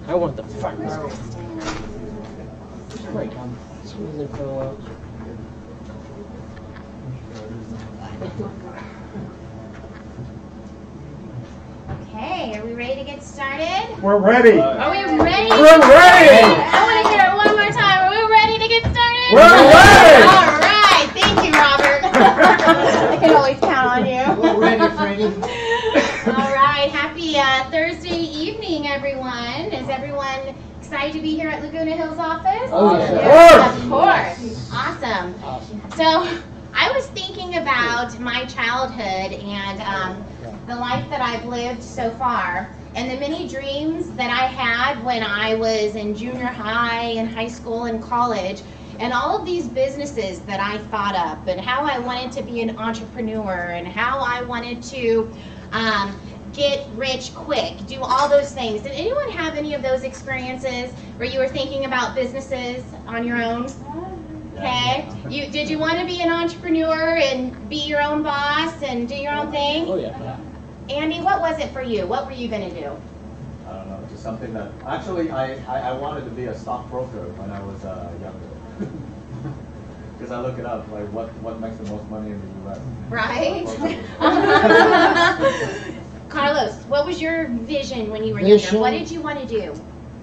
I want the front row. Right. Smooth it go out. Okay, are we ready to get started? We're ready. Are we ready? We're ready. I want to hear it one more time. Are we ready to get started? We're ready. All right. Thank you, Robert. I can always count on you. We're ready, Freddie. All right. Happy Thursday evening, everyone. Is everyone excited to be here at Laguna Hills office? Oh, yeah. Yes, of course. Awesome. So I was thinking about my childhood and the life that I've lived so far, and the many dreams that I had when I was in junior high and high school and college, and all of these businesses that I thought up, and how I wanted to be an entrepreneur, and how I wanted to get rich quick, do all those things. Did anyone have any of those experiences where you were thinking about businesses on your own? Okay. Did you want to be an entrepreneur and be your own boss and do your own thing? Oh, yeah. Andy, what was it for you? What were you going to do? I don't know, just something that, actually, I wanted to be a stockbroker when I was younger. Because I look it up, like what makes the most money in the U.S. Right? Carlos, what was your vision when you were younger? What did you want to do?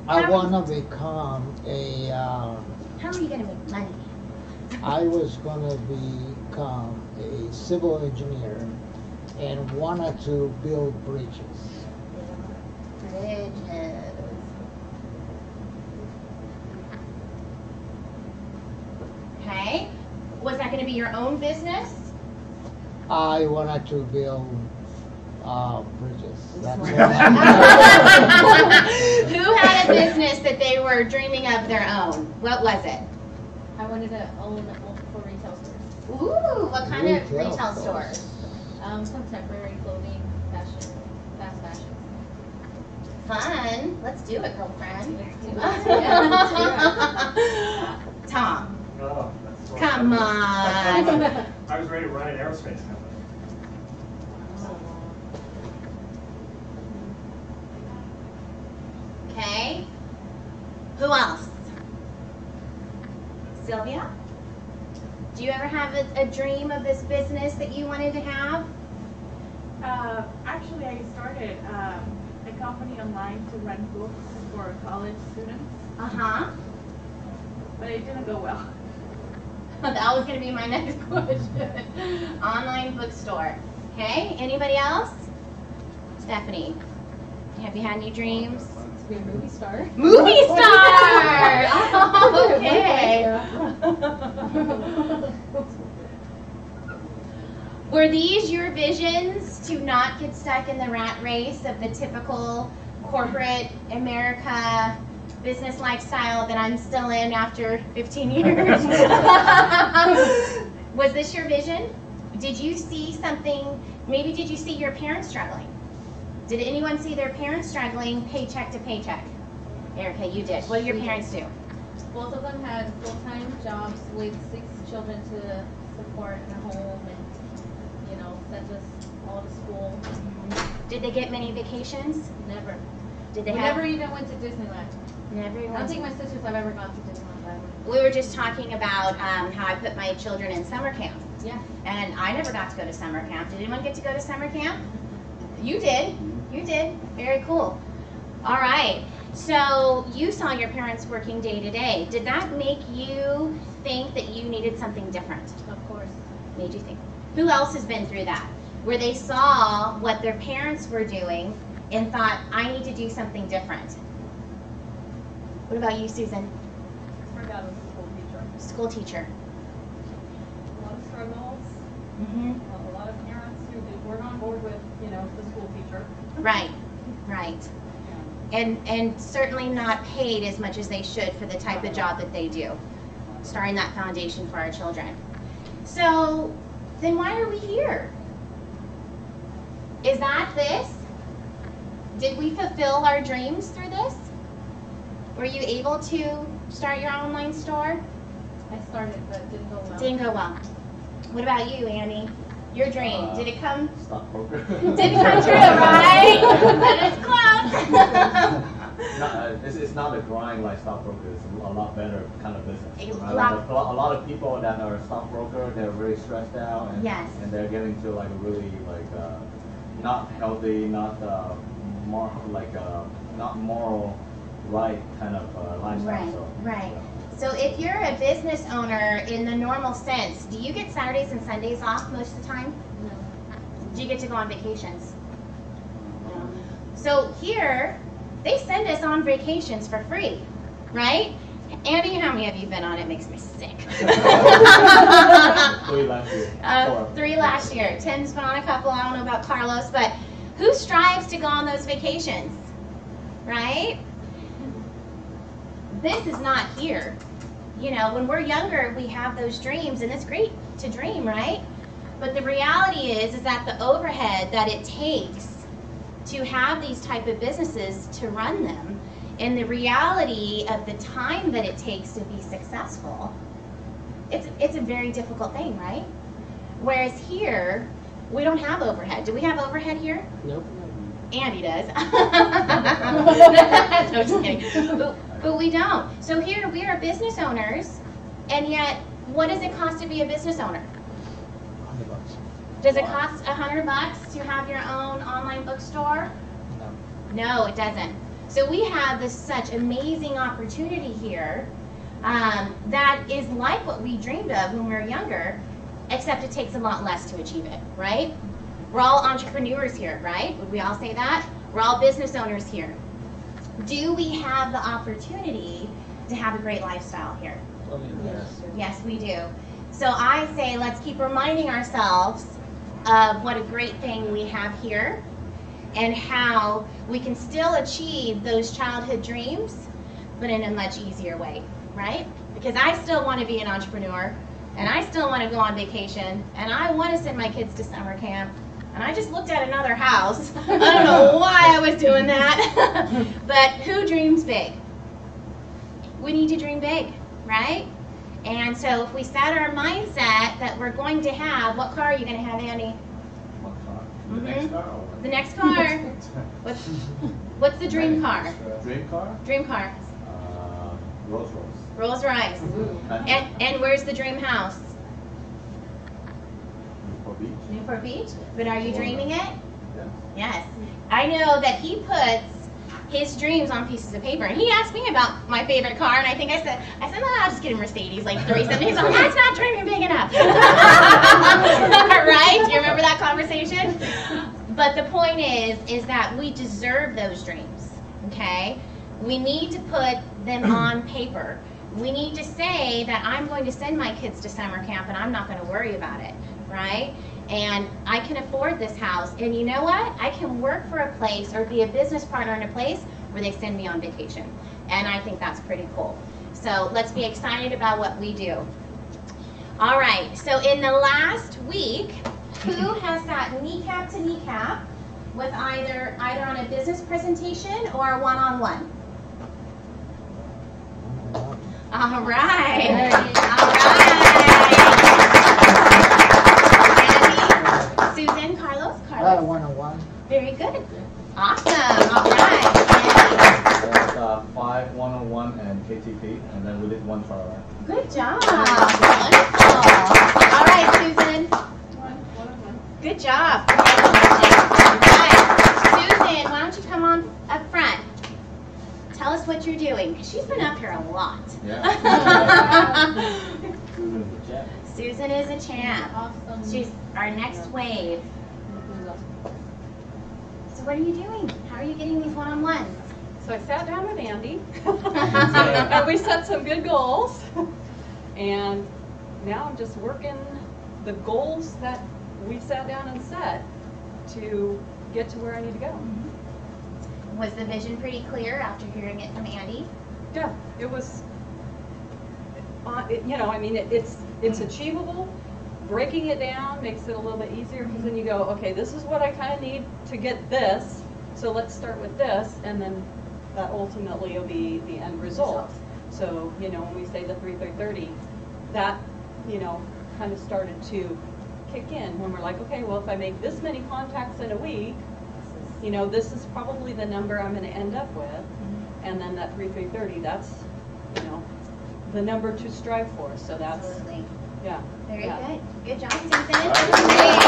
I want to become a, How are you going to make money? I was going to become a civil engineer and wanted to build bridges. Bridges. Okay. Was that going to be your own business? I wanted to build bridges. That's what Who had a business that they were dreaming of their own? What was it? I wanted to own multiple retail stores. Ooh, what kind of retail stores? Contemporary clothing, fashion, fast fashion. Fun. Let's do it, girlfriend. Let's do it. Yeah, Tom, Oh, that's so come funny. on. I was ready to run an aerospace company. Okay. Who else? Sylvia? Do you ever have a dream of this business that you wanted to have? Actually, I started a company online to rent books for college students, Uh-huh. but it didn't go well. That was going to be my next question. Online bookstore. Okay, anybody else? Stephanie, have you had any dreams? to be a movie star. Movie star! Okay. Were these your visions to not get stuck in the rat race of the typical corporate America business lifestyle that I'm still in after 15 years? Was this your vision? Did you see something, maybe did you see your parents struggling? Did anyone see their parents struggling paycheck to paycheck? Erica, you did. What did your parents do? Both of them had full-time jobs with 6 children to support in a home and, you know, send us all to school. Did they get many vacations? Never. Did they We have? never even went to Disneyland. Never I even. don't think my sisters have ever gone to Disneyland. We were just talking about how I put my children in summer camp. Yeah. And I never got to go to summer camp. Did anyone get to go to summer camp? You did. You did. Very cool. All right. So you saw your parents working day to day. Did that make you think that you needed something different? Of course. Made you think? Who else has been through that? Where they saw what their parents were doing and thought, I need to do something different. What about you, Susan? My dad was a school teacher. School teacher. A lot of struggles, Mm-hmm. a lot of parents who weren't on board with, you know, the school teacher. Right, right. And certainly not paid as much as they should for the type of job that they do. Starting that foundation for our children. So, then why are we here? Is that this? Did we fulfill our dreams through this? Were you able to start your online store? I started, but it didn't go well. Didn't go well. What about you, Annie? Your dream. Did it come? Stockbroker. Did it come true, right? But it's close. It's not a grind like stockbroker. It's a lot better kind of business. A Right? lot- A lot of people that are stockbroker, they're very stressed out, and, Yes. and they're getting to like a really like not healthy, not more like not moral, right kind of lifestyle. Right, So, right. yeah. So if you're a business owner in the normal sense, do you get Saturdays and Sundays off most of the time? No. Do you get to go on vacations? No. So here, they send us on vacations for free, right? Andy, how many have you been on? It makes me sick. 3 last year. 4. 3 last year. Tim's been on a couple. I don't know about Carlos, but who strives to go on those vacations, right? This is not here. You know, when we're younger, we have those dreams, and it's great to dream, right? But the reality is that the overhead that it takes to have these type of businesses to run them, and the reality of the time that it takes to be successful, it's a very difficult thing, right? Whereas here, we don't have overhead. Do we have overhead here? Nope. Andy does. No, just kidding. But we don't. So here we are business owners, and yet what does it cost to be a business owner? $100. Does it cost $100 to have your own online bookstore? No, it doesn't. So we have this such amazing opportunity here that is like what we dreamed of when we were younger, except it takes a lot less to achieve it, right? We're all entrepreneurs here, right? Would we all say that? We're all business owners here. Do we have the opportunity to have a great lifestyle here? Yes. Yes, we do. So I say let's keep reminding ourselves of what a great thing we have here and how we can still achieve those childhood dreams, but in a much easier way, right? Because I still want to be an entrepreneur, and I still want to go on vacation, and I want to send my kids to summer camp. And I just looked at another house. I don't know why I was doing that. But who dreams big? We need to dream big, right? And so if we set our mindset that we're going to have, what car are you going to have, Andy? What car? The Mhm. next car? Or The next car. What's the dream car? Dream car? Dream car. Rolls Royce. Rolls Royce. And where's the dream house? Newport Beach. Newport Beach. But are you dreaming it? Yes. Yes. I know that he puts his dreams on pieces of paper. And he asked me about my favorite car, and I said, no, I'll just get a Mercedes, like 370. He's like, that's not dreaming big enough. Right? Do you remember that conversation? But the point is that we deserve those dreams, okay? We need to put them on paper. We need to say that I'm going to send my kids to summer camp and I'm not going to worry about it, right? And I can afford this house. And you know what? I can work for a place or be a business partner in a place where they send me on vacation. And I think that's pretty cool. So let's be excited about what we do. All right, so in the last week, who has sat kneecap to kneecap with either on a business presentation or a one-on-one? All right. All right. Andy, Susan, Carlos? One-on-one. Very good. Awesome. All right. There's 5 101 and KTP, and then we did 1 trial. Good job. Wonderful. All right, Susan. One-on-one. Good job. All right. Susan, why don't you come on up front? Tell us what you're doing. She's been up here a lot. Yeah. Susan is a champ. Awesome. She's our next wave. So what are you doing? How are you getting these one-on-ones? So I sat down with Andy, and we set some good goals, and now I'm just working the goals that we sat down and set to get to where I need to go. Was the vision pretty clear after hearing it from Andy? Yeah, it was, I mean, it's achievable. Breaking it down makes it a little bit easier because then you go, okay, this is what I kind of need to get this, so let's start with this, and then that ultimately will be the end result. So, when we say the 3-30, that, kind of started to kick in when we're like, okay, well, if I make this many contacts in a week, you know, this is probably the number I'm going to end up with. And then that 330, that's, you know, the number to strive for. So that's, Absolutely. yeah. Very yeah. good. Good job, Susan. Great.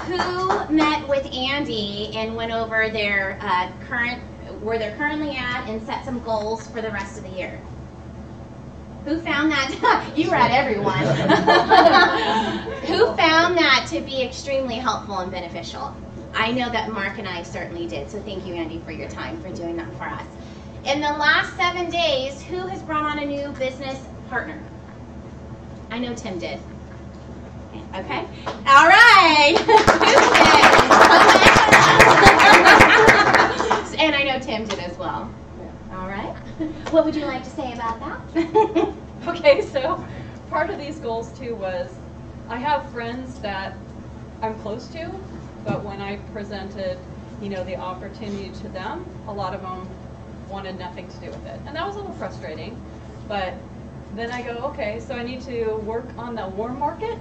Who met with Andy and went over their where they're currently at and set some goals for the rest of the year? Who found that? You were at everyone. Who found that to be extremely helpful and beneficial? I know that Mark and I certainly did. So thank you, Andy, for your time for doing that for us. In the last 7 days, who has brought on a new business partner? I know Tim did. Okay. All right. And I know Tim did as well. All right. What would you like to say about that? Okay, so part of these goals too was I have friends that I'm close to, but when I presented, you know, the opportunity to them, a lot of them wanted nothing to do with it. And that was a little frustrating, but then I go, okay, so I need to work on the warm market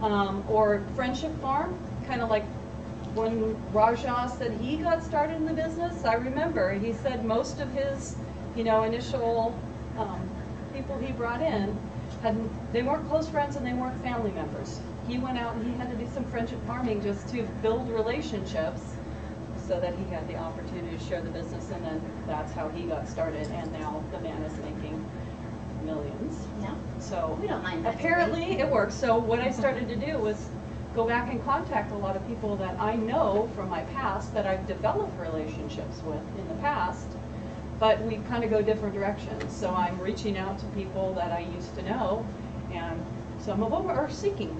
or friendship farm, kind of like when Raja said he got started in the business. I remember he said most of his, you know, initial people he brought in, they weren't close friends and they weren't family members. He went out and he had to do some friendship farming just to build relationships so that he had the opportunity to share the business, and then that's how he got started, and now the man is making millions. No. So We don't mind that. apparently it works. So what I started to do was go back and contact a lot of people that I know from my past that I've developed relationships with in the past, but we kind of go different directions. So I'm reaching out to people that I used to know, and some of them are seeking,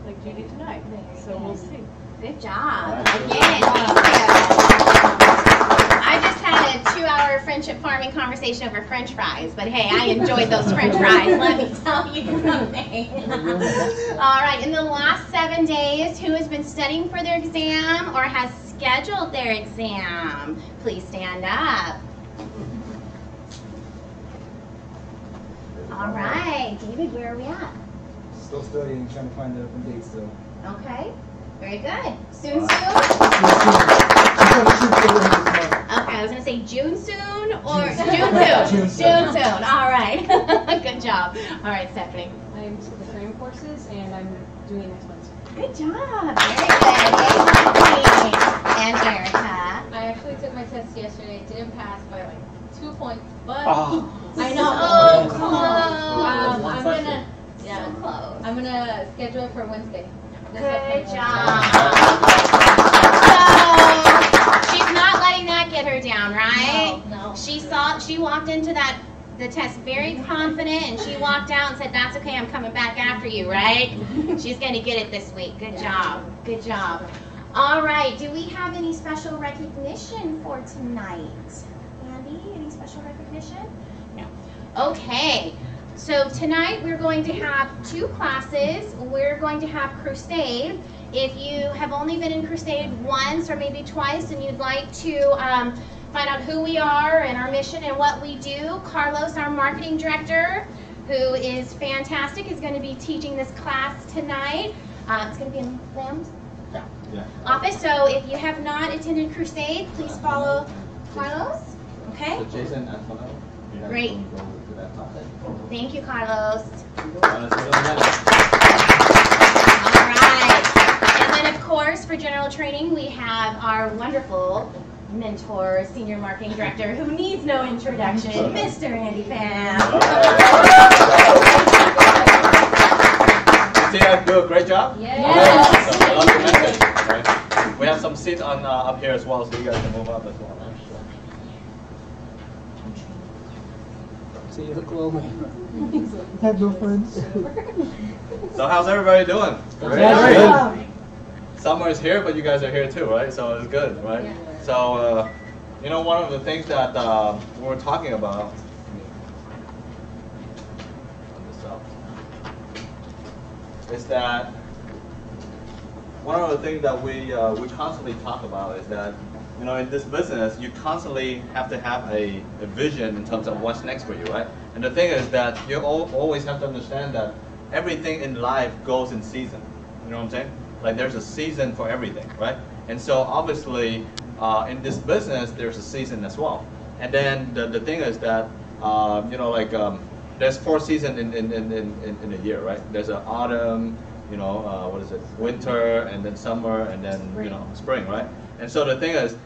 like Judy tonight. So we'll see. Good job. Again, thank you. I just had a 2-hour friendship farming conversation over French fries, but hey, I enjoyed those French fries. Let me tell you something. All right, in the last 7 days, who has been studying for their exam or has scheduled their exam? Please stand up. All right, David, where are we at? Still studying, trying to find the open dates still. Okay, very good. Soon? Okay, Okay, I was gonna say June soon or June soon. All right. Good job. All right, Stephanie. I'm taking the frame courses and I'm doing next Wednesday. Good job. Very good. Yay. And Erica. I actually took my test yesterday, didn't pass by like 2 points, but Oh. I know. So close. I'm gonna, yeah, So close. I'm gonna schedule it for Wednesday. Good job. So she's not letting that get her down, right? No. She walked into the test very confident, and she walked out and said, "That's okay, I'm coming back after you," right? She's going to get it this week. Good job. Good job. All right. Do we have any special recognition for tonight? Andy, any special recognition? No. Okay. So tonight we're going to have 2 classes. We're going to have Crusade. If you have only been in Crusade once or maybe twice and you'd like to find out who we are and our mission and what we do, Carlos, our marketing director, who is fantastic, is going to be teaching this class tonight. It's going to be in Lamb's office. So if you have not attended Crusade, please follow Carlos. Okay? So Jason, Antonello, you guys Great. will go to that class. Thank you, Carlos. See you in a minute. All right. And then, of course, for general training, we have our wonderful mentor, senior marketing director, who needs no introduction, Mr. Andy Pham. See, I do a great job? Yes. So, I love your message, right? We have some seats on up here as well, so you guys can move up as well. See, you look lonely. Have no friends. So how's everybody doing? Great. Summer is here, but you guys are here too, right? So it's good, right? Yeah. So, you know, one of the things that we were talking about is that one of the things that we constantly talk about is that, you know, in this business, you constantly have to have a vision in terms of what's next for you, right? And the thing is that you always have to understand that everything in life goes in season. You know what I'm saying? Like there's a season for everything, right? And so obviously, in this business, there's a season as well. And then the thing is that, you know, like there's 4 seasons in a year, right? There's an autumn, you know, what is it? Winter, and then summer, and then you know, spring, right? And so the thing is,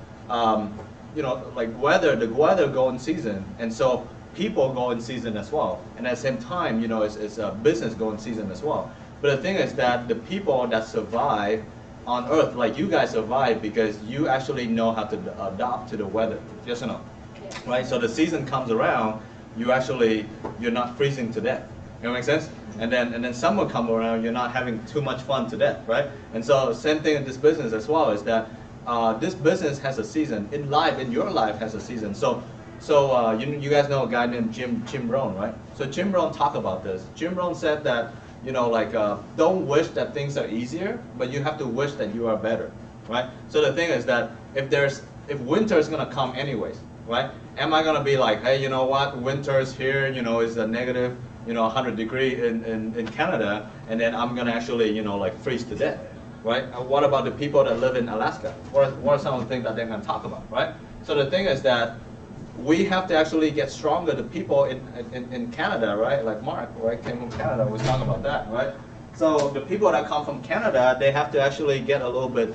you know, like the weather go in season, and so people go in season as well. And at the same time, you know, it's a business go in season as well. But the thing is that the people that survive on Earth, like you guys survive because you actually know how to adapt to the weather. Yes or no? Yeah. Right? So the season comes around, you're not freezing to death. You know what makes sense? And then summer come around, you're not having too much fun to death, right? And so same thing in this business as well is that this business has a season. In your life has a season. So you guys know a guy named Jim Rohn, right? So Jim Rohn talked about this. Jim Rohn said that, you know, like don't wish that things are easier, but you have to wish that you are better, right? So the thing is that if winter is gonna come anyways, right? Am I gonna be like, hey, you know what? Winter's here, you know, is a negative, you know, 100 degree in Canada, and then I'm gonna actually, you know, like freeze to death, right? And what about the people that live in Alaska? What are some of the things that they're gonna talk about, right? So the thing is that we have to actually get stronger. The people in Canada, right? Like Mark, right, came from Canada. We talking about that, right? So the people that come from Canada, they have to actually get a little bit,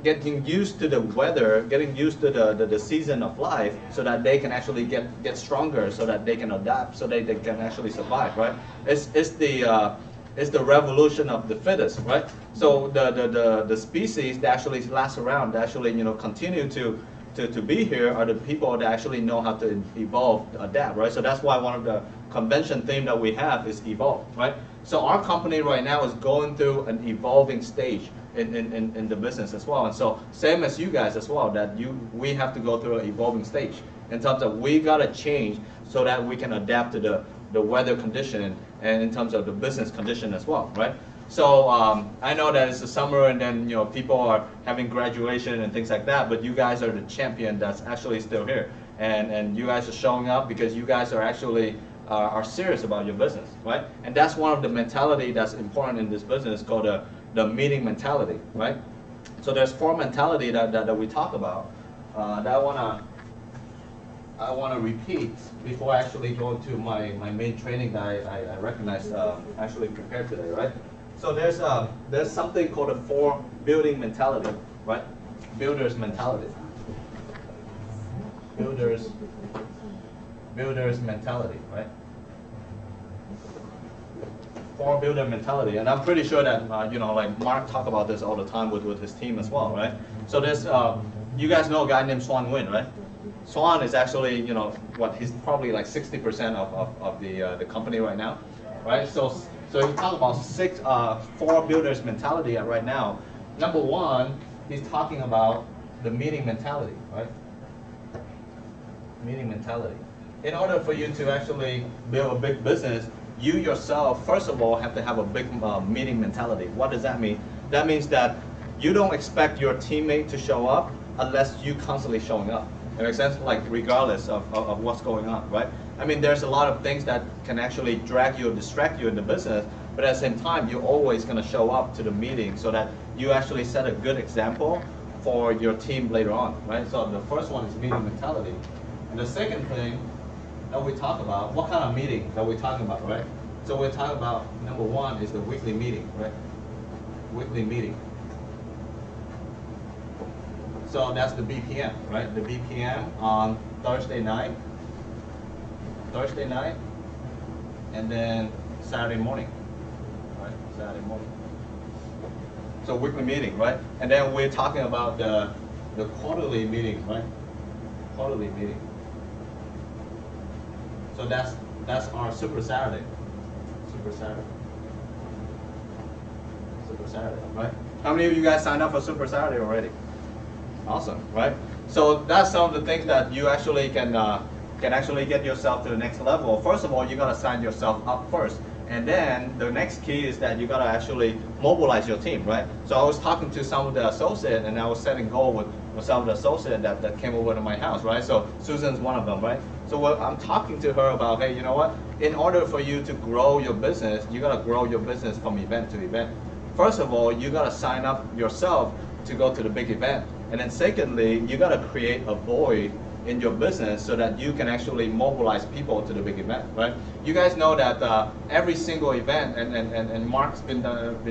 getting used to the weather, getting used to the season of life, so that they can actually get stronger, so that they can adapt, so they can actually survive, right? It's the revolution of the fittest, right? So the species that actually last around, that actually, you know, continue to be here are the people that actually know how to evolve, adapt, right? So that's why one of the convention theme that we have is evolve, right? So our company right now is going through an evolving stage in the business as well. And so same as you guys as well, that we have to go through an evolving stage in terms of we gotta change so that we can adapt to the weather condition and in terms of the business condition as well, right? So I know that it's the summer and then, you know, people are having graduation and things like that, but you guys are the champion that's actually still here. And you guys are showing up because you guys are actually are serious about your business, right? And that's one of the mentality that's important in this business called the meeting mentality, right? So there's 4 mentality that we talk about that I wanna repeat before I actually go to my main training that I recognize actually prepared today, right? So there's something called a 4 building mentality, right? Builder's mentality. Builder's mentality, right? 4 builder mentality, and I'm pretty sure that you know, like Mark talk about this all the time with his team as well, right? So there's you guys know a guy named Swan Nguyen, right? Swan is actually, you know, he's probably like 60% of the company right now, right? So you talk about 4 builders mentality right now. Number 1, he's talking about the meeting mentality, right? Meeting mentality. In order for you to actually build a big business, you yourself, first of all, have to have a big meeting mentality. What does that mean? That means that you don't expect your teammate to show up unless you constantly showing up. That makes sense? Like regardless of what's going on, right? I mean, there's a lot of things that can actually drag you or distract you in the business, but at the same time, you're always going to show up to the meeting so that you actually set a good example for your team later on, right? So the first one is meeting mentality. And the second thing that we talk about, what kind of meeting that we're talking about, right? So we're talking about, number 1 is the weekly meeting, right? Weekly meeting. So that's the BPM, right? The BPM on Thursday night, and then Saturday morning, right? Saturday morning. So weekly meeting, right? And then we're talking about the quarterly meeting, right? Quarterly meeting. So that's our Super Saturday. Super Saturday. Super Saturday, right? How many of you guys signed up for Super Saturday already? Awesome, right? So that's some of the things that you actually can actually get yourself to the next level. First of all, you gotta sign yourself up first, And then the next key is that you gotta actually mobilize your team, right? So I was talking to some of the associates, and I was setting goal with some of the associates that came over to my house, right? So Susan's one of them, right? So I'm talking to her about, hey, you know what? In order for you to grow your business, you gotta grow your business from event to event. First of all, you gotta sign up yourself to go to the big event. And then secondly, you gotta create a void in your business so that you can actually mobilize people to the big event, right? You guys know that every single event, and Mark's been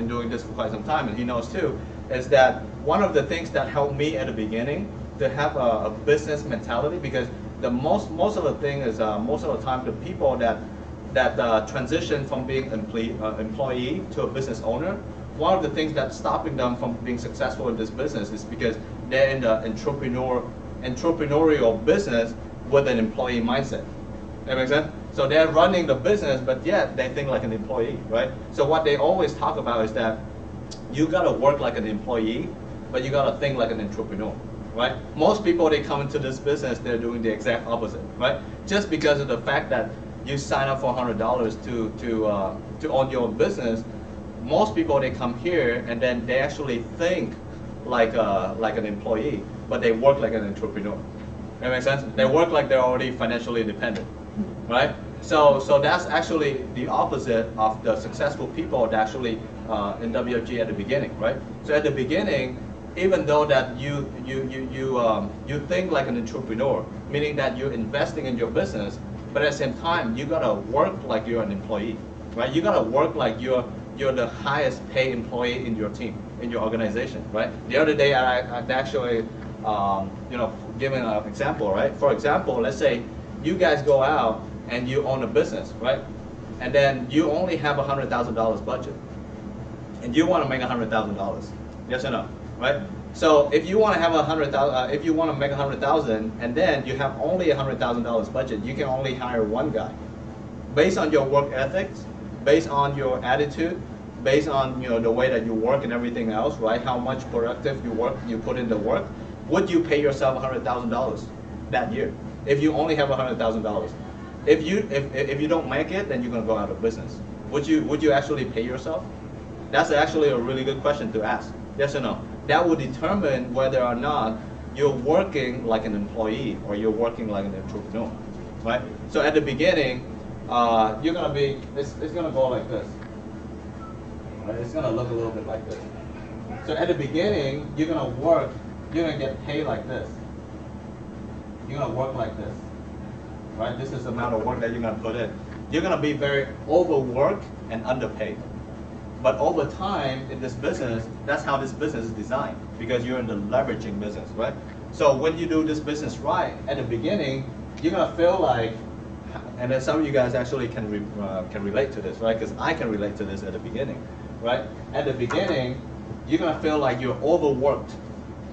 doing this for quite some time, and he knows too, is that one of the things that helped me at the beginning to have a business mentality, because the most of the thing is most of the time the people that transition from being employee to a business owner, one of the things that's stopping them from being successful in this business is because they're in the entrepreneurial business with an employee mindset. That makes sense? So they're running the business, but yet they think like an employee, right? So what they always talk about is that you gotta work like an employee, but you gotta think like an entrepreneur, right? Most people, they come into this business, they're doing the exact opposite, right? Just because of the fact that you sign up for $100 to own your own business, most people, they come here and then they actually think like an employee, but they work like an entrepreneur. That makes sense? They work like they're already financially independent, right? So that's actually the opposite of the successful people that actually in WFG at the beginning, right? So at the beginning, even though that you think like an entrepreneur, meaning that you're investing in your business, but at the same time, you gotta work like you're an employee, right? You gotta work like you're the highest paid employee in your team, in your organization, right? The other day, I actually, giving an example, right? For example, let's say you guys go out and you own a business, right? And then you only have $100,000 budget, and you want to make $100,000, yes or no, right? So if you want to have if you want to make $100,000, and then you have only $100,000 budget, you can only hire one guy, based on your work ethics, based on your attitude, based on the way that you work and everything else, right? How much productive you work, you put in the work. Would you pay yourself $100,000 that year if you only have $100,000? If you don't make it, then you're gonna go out of business. Would you actually pay yourself? That's actually a really good question to ask. Yes or no? That will determine whether or not you're working like an employee or you're working like an entrepreneur, right? So at the beginning, you're gonna be. It's gonna go like this. Right? It's gonna look a little bit like this. So at the beginning, you're gonna work. You're gonna get paid like this. You're gonna work like this, right? This is the amount of work that you're gonna put in. You're gonna be very overworked and underpaid. But over time in this business, that's how this business is designed, because you're in the leveraging business, right? So when you do this business right, at the beginning, you're gonna feel like, and then some of you guys actually can relate to this, right? Because I can relate to this at the beginning, right? At the beginning, you're gonna feel like you're overworked,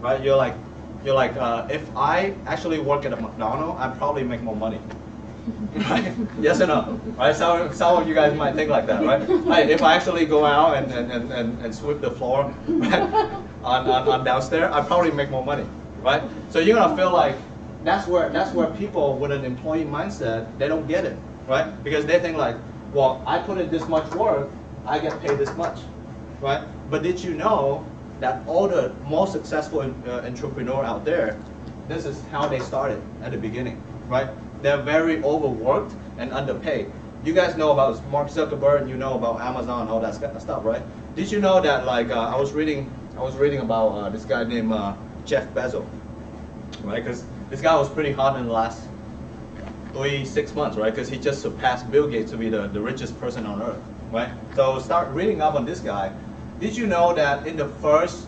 right? You're like, if I actually work at a McDonald's, I probably make more money. Right? Yes or no? Right? Some of you guys might think like that, right? Right, if I actually go out and sweep the floor, right, on downstairs, I probably make more money, right? So you're gonna feel like that's where people with an employee mindset, they don't get it, right? Because they think like, well, I put in this much work, I get paid this much, right? But did you know that all the most successful entrepreneur out there, this is how they started at the beginning, right? They're very overworked and underpaid. You guys know about Mark Zuckerberg, and you know about Amazon, all that stuff, right? Did you know that, like, I was reading about this guy named Jeff Bezos, right? Because this guy was pretty hot in the last 6 months, right? Because he just surpassed Bill Gates to be the richest person on earth, right? So start reading up on this guy. Did you know that in the first,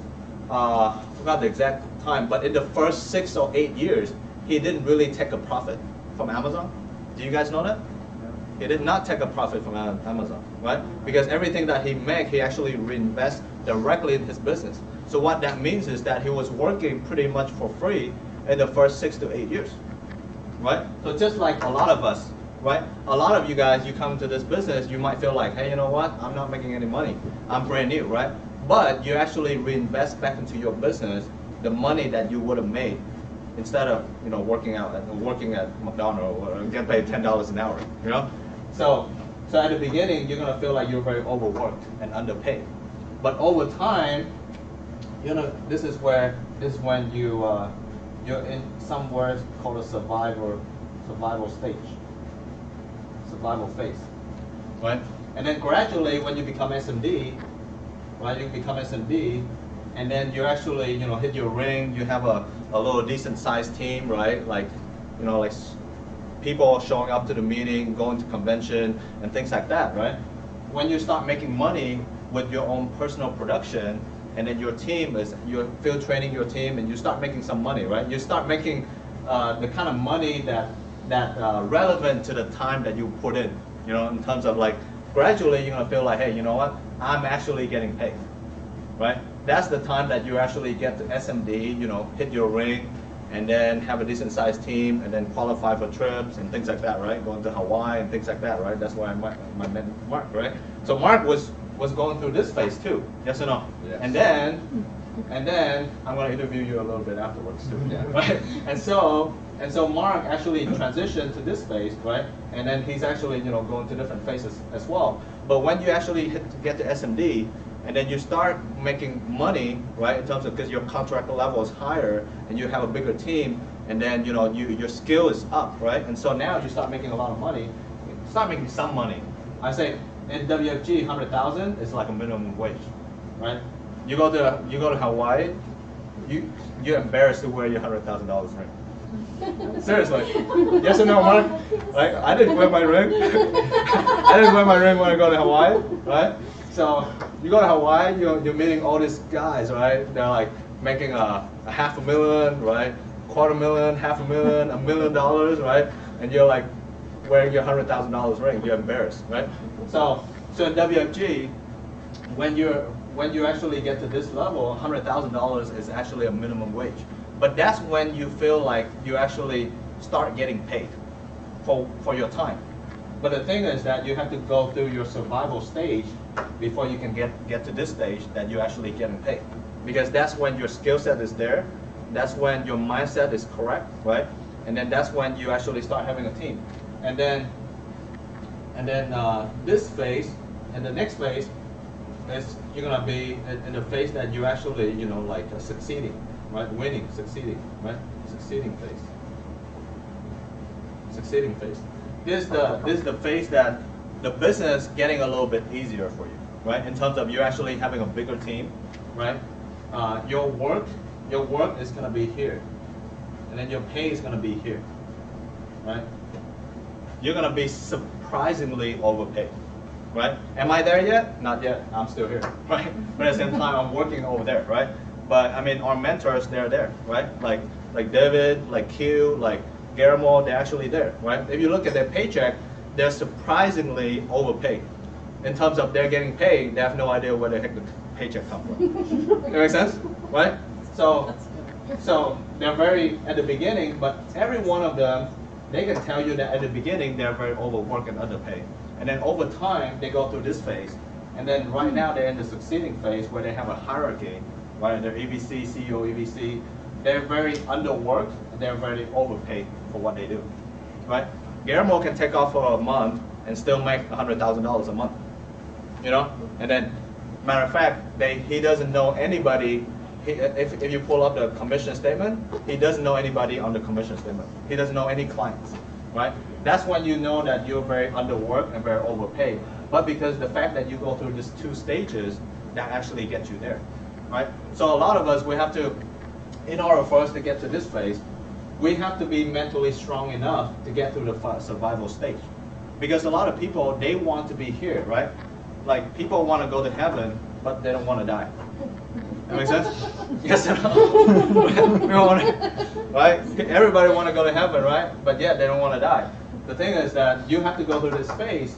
I forgot the exact time, but in the first 6 or 8 years, he didn't really take a profit from Amazon? Do you guys know that? He did not take a profit from Amazon, right? Because everything that he made, he actually reinvest directly in his business. So what that means is that he was working pretty much for free in the first 6 to 8 years, right? So just like a lot of us, right? A lot of you guys, you come to this business, you might feel like, hey, you know what? I'm not making any money. I'm brand new, right? But you actually reinvest back into your business the money that you would have made instead of working at McDonald's or getting paid $10 an hour, So So at the beginning, you're gonna feel like you're very overworked and underpaid. But over time, this is when you're in some words called a survival phase, right? And then gradually, when you become SMD, right, you become SMD, and then you actually, hit your ring. You have a little decent sized team, right? Like, like people showing up to the meeting, going to convention, and things like that, right? When you start making money with your own personal production, and then your team you're field training your team, and you start making some money, right? You start making the kind of money that relevant to the time that you put in, in terms of like, gradually you're gonna feel like, hey, you know what? I'm actually getting paid, right? That's the time that you actually get to SMD, hit your ring, and then have a decent sized team, and then qualify for trips and things like that, right? Going to Hawaii and things like that, right? That's why I met Mark, right? So Mark was going through this phase too, yes or no? Yes. And then I'm going to interview you a little bit afterwards too, Yeah. right? And so Mark actually transitioned to this phase, right? And then he's actually going to different phases as well. But when you actually get to SMD, and then you start making money, right? In terms of, because your contract level is higher, and you have a bigger team, and then your skill is up, right? And so now you start making a lot of money, you start making some money. I say in WFG, 100,000 is like a minimum wage, right? You go to Hawaii, you're embarrassed to wear your $100,000 ring. Seriously, yes or no, Mark? Like, I didn't wear my ring. I didn't wear my ring when I go to Hawaii, right? So you go to Hawaii, you're meeting all these guys, right? They're like making a $500,000, right? $250,000, $500,000, $1 million, right? And you're like wearing your $100,000 ring. You're embarrassed, right? So in WFG, when you actually get to this level, $100,000 is actually a minimum wage. But that's when you feel like you actually start getting paid for your time. But the thing is that you have to go through your survival stage before you can get to this stage that you're actually getting paid. Because that's when your skill set is there, that's when your mindset is correct, right? And then that's when you actually start having a team. And then this phase, and the next phase is you're gonna be in the phase that you actually, succeeding, right? Winning, succeeding, right? Succeeding phase. Succeeding phase. This is the phase that the business getting a little bit easier for you, right? In terms of you actually having a bigger team, right? Your work is gonna be here, and then your pay is gonna be here, right? You're gonna be surprisingly overpaid, right? Am I there yet? Not yet. I'm still here, right? But at the same time, I'm working over there, right? But I mean, our mentors, they're there, right? Like David, like Q, like Guillermo, they're actually there, right? If you look at their paycheck, they're surprisingly overpaid. In terms of they're getting paid, they have no idea where the heck the paycheck comes from. That makes sense, right? So they're very at the beginning, but every one of them, they can tell you that at the beginning they're very overworked and underpaid. And then over time, they go through this phase. And then right now they're in the succeeding phase where they have a hierarchy, right? They're EVC, CEO, EVC. They're very underworked, and they're very overpaid for what they do, right? Guillermo can take off for a month and still make $100,000 a month, And then, matter of fact, he doesn't know anybody. If you pull up the commission statement, he doesn't know anybody on the commission statement. He doesn't know any clients, right? That's when you know that you're very underworked and very overpaid. But because the fact that you go through these two stages, that actually gets you there, right? So a lot of us, we have to, in order for us to get to this phase, we have to be mentally strong enough to get through the survival stage. Because a lot of people, they want to be here, right? Like, people want to go to heaven, but they don't want to die. That makes sense? Yes or no? We don't want to, right? Everybody want to go to heaven, right? But yet they don't want to die. The thing is that you have to go through this phase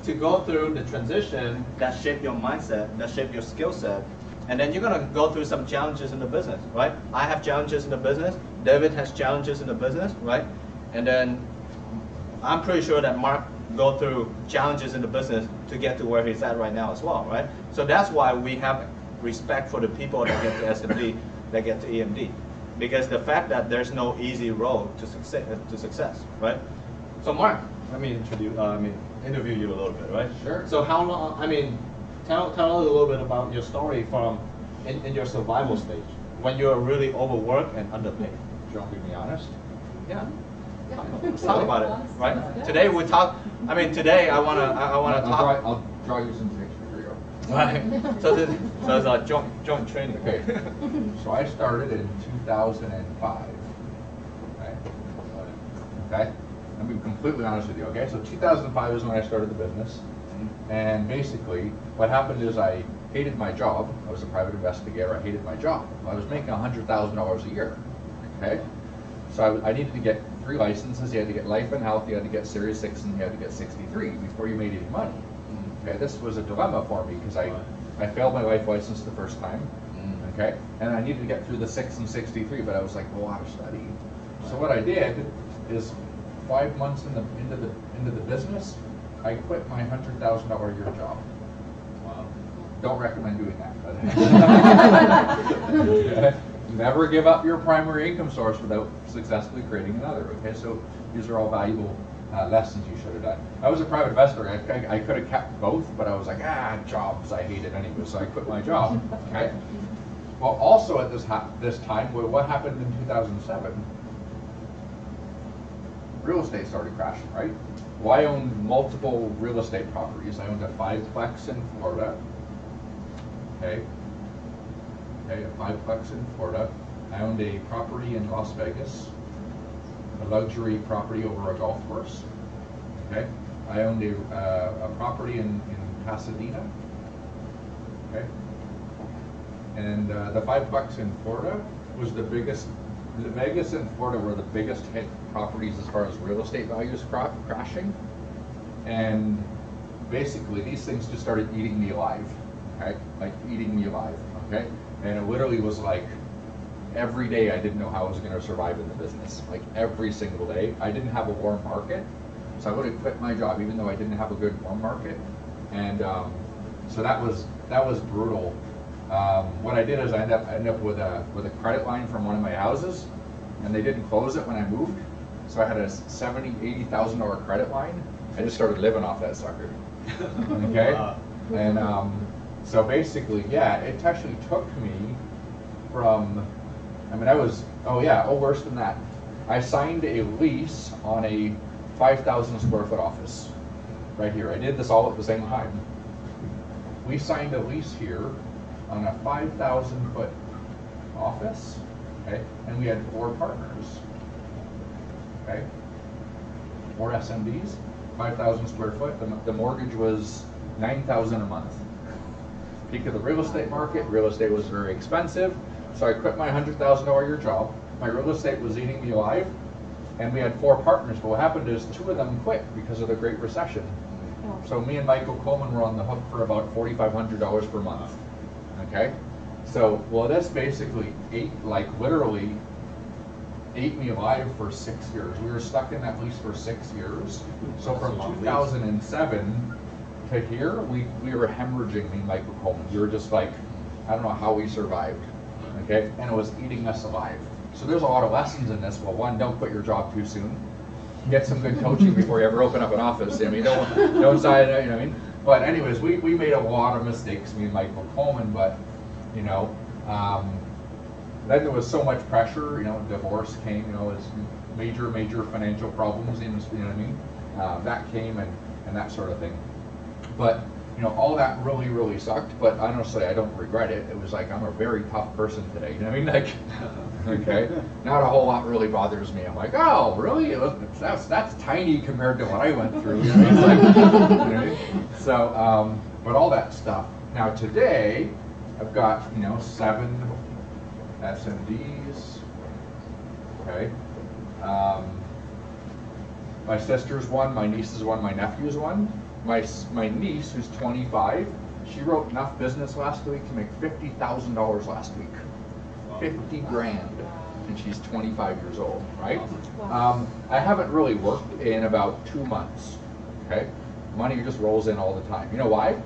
to go through the transition that shape your mindset, that shape your skill set. And then you're going to go through some challenges in the business, right? I have challenges in the business. David has challenges in the business, right? And then I'm pretty sure that Mark go through challenges in the business to get to where he's at right now as well, right? So that's why we have respect for the people that get to SMD, that get to EMD. Because the fact that there's no easy road to success, right? So Mark, let me introduce, interview you a little bit, right? Sure. So how long? I mean, tell us a little bit about your story from in your survival stage. When you're really overworked and underpaid. Do you want me to be honest? Yeah. Let's talk about it, right? Today we talk. I mean, today I wanna talk. I'll draw you some pictures for you. Right. So it's a joint training. Okay. So I started in 2005. Right. Okay. I'll be completely honest with you. Okay. So 2005 is when I started the business, and basically what happened is I hated my job. I was a private investigator. I hated my job. I was making $100,000 a year. Okay. So I needed to get 3 licenses. You had to get life and health, you had to get Series 6, and you had to get 63 before you made any money. Okay, this was a dilemma for me because I failed my life license the first time. Okay, and I needed to get through the 6 and 63, but I was like a lot of study. So what I did is 5 months into the business, I quit my $100,000 a year job. Wow. Don't recommend doing that. Okay. Never give up your primary income source without successfully creating another. Okay, so these are all valuable lessons you should have done. I was a private investor. I could have kept both, but I was like, jobs I hated anyway, so I quit my job. Okay. Well, also at this time, what happened in 2007? Real estate started crashing, right? Well, I owned multiple real estate properties. I owned a 5-plex in Florida. Okay. Okay, a 5-plex in Florida. I owned a property in Las Vegas, a luxury property over a golf course. Okay, I owned a property in Pasadena. Okay, and the 5-plex in Florida was the biggest. The Vegas and Florida were the biggest hit properties as far as real estate values crashing, and basically these things just started eating me alive. Okay, like eating me alive. Okay. And it literally was like every day I didn't know how I was going to survive in the business. Like every single day. I didn't have a warm market. So I would have quit my job even though I didn't have a good warm market. And so that was brutal. What I did is I ended up with a credit line from one of my houses, and they didn't close it when I moved. So I had a $70,000, $80,000 credit line. I just started living off that sucker. Okay? And so basically, yeah, it actually took me from, I mean, worse than that. I signed a lease on a 5,000 square foot office right here. I did this all at the same time. We signed a lease here on a 5,000 foot office, okay, and we had 4 partners, okay, 4 SMBs, 5,000 square foot. The mortgage was $9,000 a month. Peak of the real estate market, real estate was very expensive, so I quit my $100,000 a year job. My real estate was eating me alive, and we had 4 partners, but what happened is 2 of them quit because of the Great Recession. So me and Michael Coleman were on the hook for about $4,500 per month, okay? So, well, this basically literally ate me alive for 6 years. We were stuck in that lease for 6 years. So from 2007 to here, we were hemorrhaging, me and Michael Coleman. We were just like, I don't know how we survived, okay? And it was eating us alive. So there's a lot of lessons in this. Well, one, don't quit your job too soon. Get some good coaching before you ever open up an office. I mean, don't sign it, you know what I mean? But anyways, we made a lot of mistakes, me and Michael Coleman, but, you know, then there was so much pressure, you know, divorce came, you know, it's major financial problems, you know what I mean? That came and that sort of thing. But, you know, all that really sucked, but honestly, I don't regret it. It was like, I'm a very tough person today, you know what I mean? Like, okay, not a whole lot really bothers me. I'm like, oh, really? That's tiny compared to what I went through, you know? It's like, you know what I mean? So, but all that stuff. Now today, I've got, you know, 7 SMDs, okay? My sister's one, my niece's one, my nephew's one. My niece, who's 25, she wrote enough business last week to make $50,000 last week. 50 grand, and she's 25 years old, right? I haven't really worked in about 2 months, okay? Money just rolls in all the time. You know why?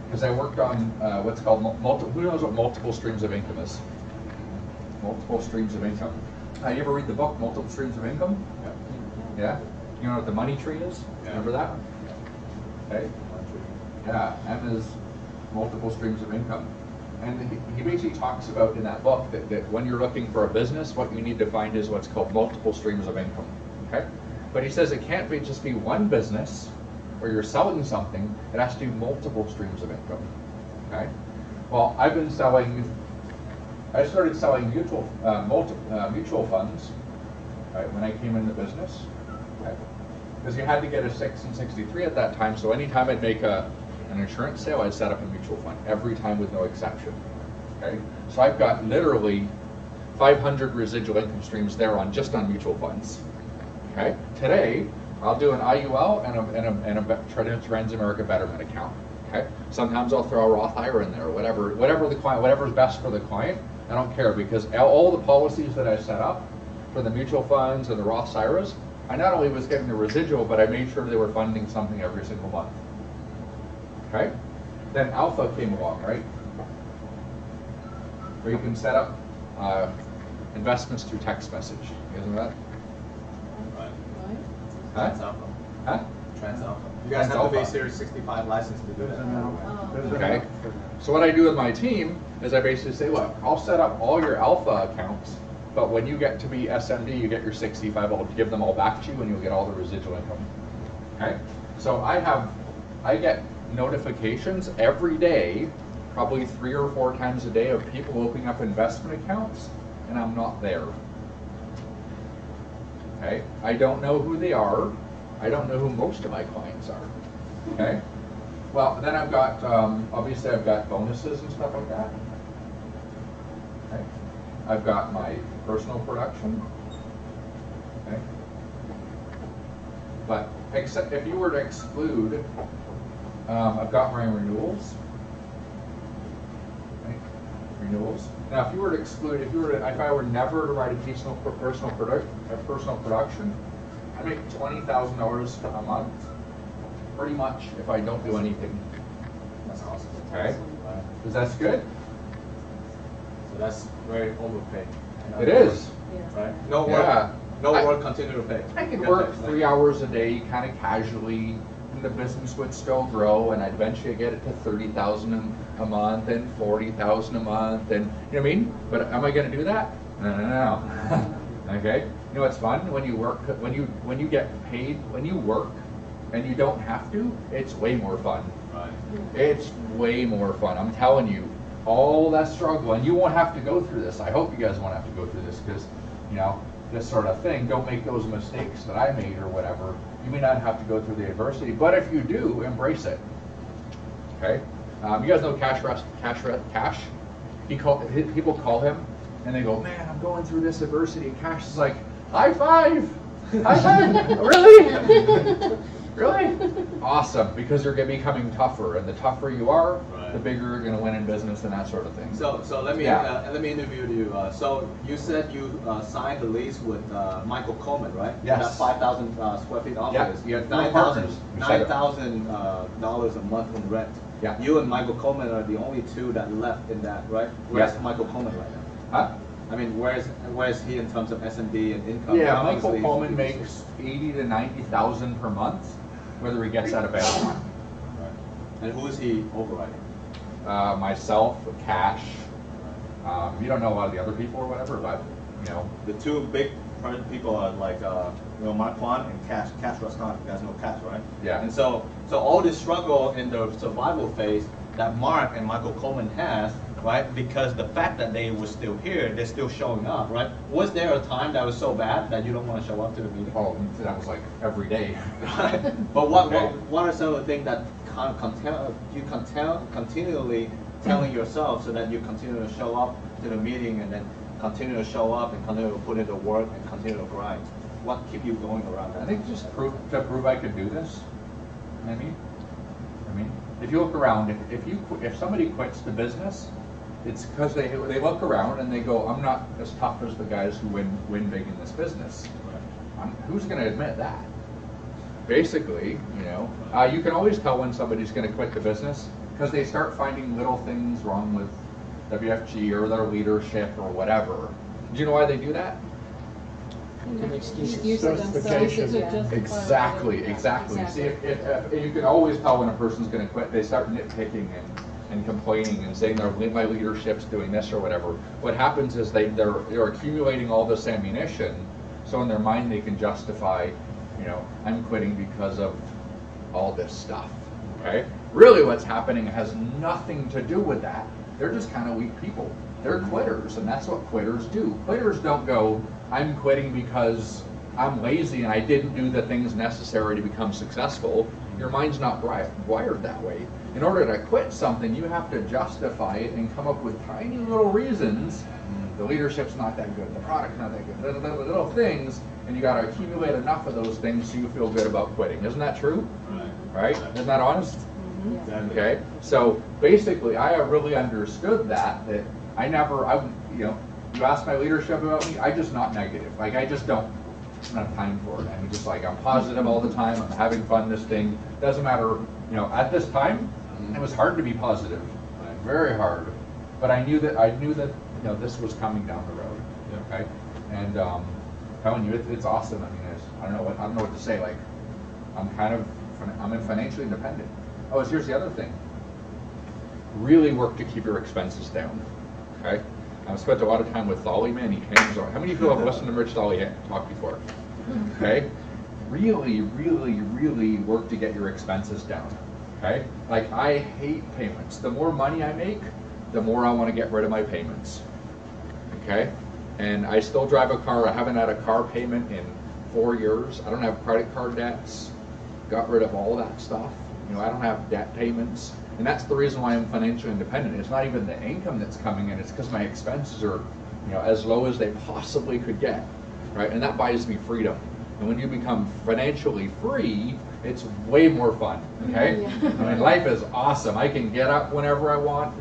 Because I worked on what's called who knows what multiple streams of income is? Multiple streams of income. You ever read the book, Multiple Streams of Income? Yeah? You know what the money tree is? Yeah. Remember that one? Okay? Yeah, M is multiple streams of income. And he basically talks about in that book that when you're looking for a business, what you need to find is what's called multiple streams of income. Okay? But he says it can't be just be one business where you're selling something, it has to be multiple streams of income. Okay? Well, I started selling mutual funds, right, when I came into business. Okay? Because you had to get a 6 and 63 at that time, so anytime I'd make an insurance sale, I'd set up a mutual fund, every time with no exception. Okay? So I've got literally 500 residual income streams there just on mutual funds. Okay? Today, I'll do an IUL and a Transamerica Betterment account. Okay? Sometimes I'll throw a Roth IRA in there, whatever the client, whatever's best for the client. I don't care, because all the policies that I set up for the mutual funds and the Roth IRAs, I not only was getting the residual, but I made sure they were funding something every single month. Okay? Then Alpha came along, right? Where you can set up investments through text message. You guys know that? Huh? Transalpha. Huh? Transalpha. You guys have to be Series 65 licensed to do that. Okay. So what I do with my team is I basically say, look, I'll set up all your Alpha accounts, but when you get to be SMD, you get your 65, I'll give them all back to you and you'll get all the residual income. Okay? So I get notifications every day, probably 3 or 4 times a day, of people opening up investment accounts, and I'm not there. Okay? I don't know who they are. I don't know who most of my clients are. Okay? Well, then I've got, obviously I've got bonuses and stuff like that. Okay? I've got my personal production. Okay? But except if you were to exclude, I've got my renewals. Okay? Renewals. Now, if you were to exclude, if I were never to write a personal production, I make $20,000 a month, pretty much, if I don't do anything. That's awesome. Okay, is that good? So that's very overpaid. It is. Right? No work. Yeah. No work. Continue to pay. I could work 3 hours a day, kind of casually, and the business would still grow, and I'd eventually get it to $30,000 a month and $40,000 a month, and you know what I mean? But am I going to do that? No. Okay. You know what's fun? When you work, when you get paid, when you work, and you don't have to, it's way more fun. Right. It's way more fun. I'm telling you, all that struggle, and you won't have to go through this. I hope you guys won't have to go through this, because you know, this sort of thing. Don't make those mistakes that I made or whatever. You may not have to go through the adversity, but if you do, embrace it. Okay. You guys know Cash. People call him, and they go, "Man, I'm going through this adversity." Cash is like, "High five! High five! Really? Really? Awesome!" Because you're becoming tougher, and the tougher you are, the bigger you're going to win in business and that sort of thing. So let me interview you. So you said you signed the lease with Michael Coleman, right? Yes. That 5,000 square feet office. Yeah. You have $9,000 $9,000 a month in rent. Yeah. You and Michael Coleman are the only two that left in that, right? Where's Michael Coleman right now? Huh? I mean, where's he in terms of SMD and income? Yeah, Obviously, Michael Coleman makes $80,000 to $90,000 per month, whether he gets out of bed or not. Right. And who is he overriding? Myself, Cash. You don't know a lot of the other people or whatever, but you know. The two big people are like Mark Kwan and Cash Restaurant. You guys know Cash, right? Yeah. And so all this struggle in the survival phase that Mark and Michael Coleman has, right? Because the fact that they were still here, they're still showing up, right? Was there a time that was so bad that you don't want to show up to the meeting? Oh, that was like every day. But what are some of the things that you continually telling yourself so that you continue to show up to the meeting and then continue to show up and continue to put in the work and continue to grind? What keep you going around that? I think just prove I could do this. I mean, if you look around, if somebody quits the business, it's because they look around and they go, "I'm not as tough as the guys who win big in this business." Who's going to admit that? Basically, you know, you can always tell when somebody's going to quit the business because they start finding little things wrong with WFG or their leadership or whatever. Do you know why they do that? Exactly. See, if you can always tell when a person's going to quit. They start nitpicking and complaining and saying my leadership's doing this or whatever. What happens is they're accumulating all this ammunition, so in their mind they can justify, I'm quitting because of all this stuff. Okay? Really, what's happening has nothing to do with that. They're just kind of weak people. They're quitters, and that's what quitters do. Quitters don't go, I'm quitting because I'm lazy and I didn't do the things necessary to become successful. Your mind's not wired that way. In order to quit something, you have to justify it and come up with tiny little reasons. The leadership's not that good, the product's not that good, little things, and you got to accumulate enough of those things so you feel good about quitting. Isn't that true? Right? Isn't that honest? Okay. So basically, I have really understood that you ask my leadership about me, I'm just not negative. Like I just don't have time for it. I'm just like, I'm positive all the time. I'm having fun. This thing doesn't matter. At this time, it was hard to be positive, very hard. But I knew that this was coming down the road. Okay. And telling you, it's awesome. I mean, I don't know what to say. Like, I'm financially independent. Oh, here's the other thing. Really work to keep your expenses down. Okay. I've spent a lot of time with Thali, man. He hangs on. How many people have listened to Rich Thali talk before? Okay. Really, really, really work to get your expenses down. Okay. Like I hate payments. The more money I make, the more I want to get rid of my payments. Okay. And I still drive a car. I haven't had a car payment in 4 years. I don't have credit card debts. Got rid of all that stuff. I don't have debt payments. And that's the reason why I'm financially independent. It's not even the income that's coming in. It's because my expenses are, as low as they possibly could get, right? And that buys me freedom. And when you become financially free, it's way more fun, okay? I mean, life is awesome. I can get up whenever I want.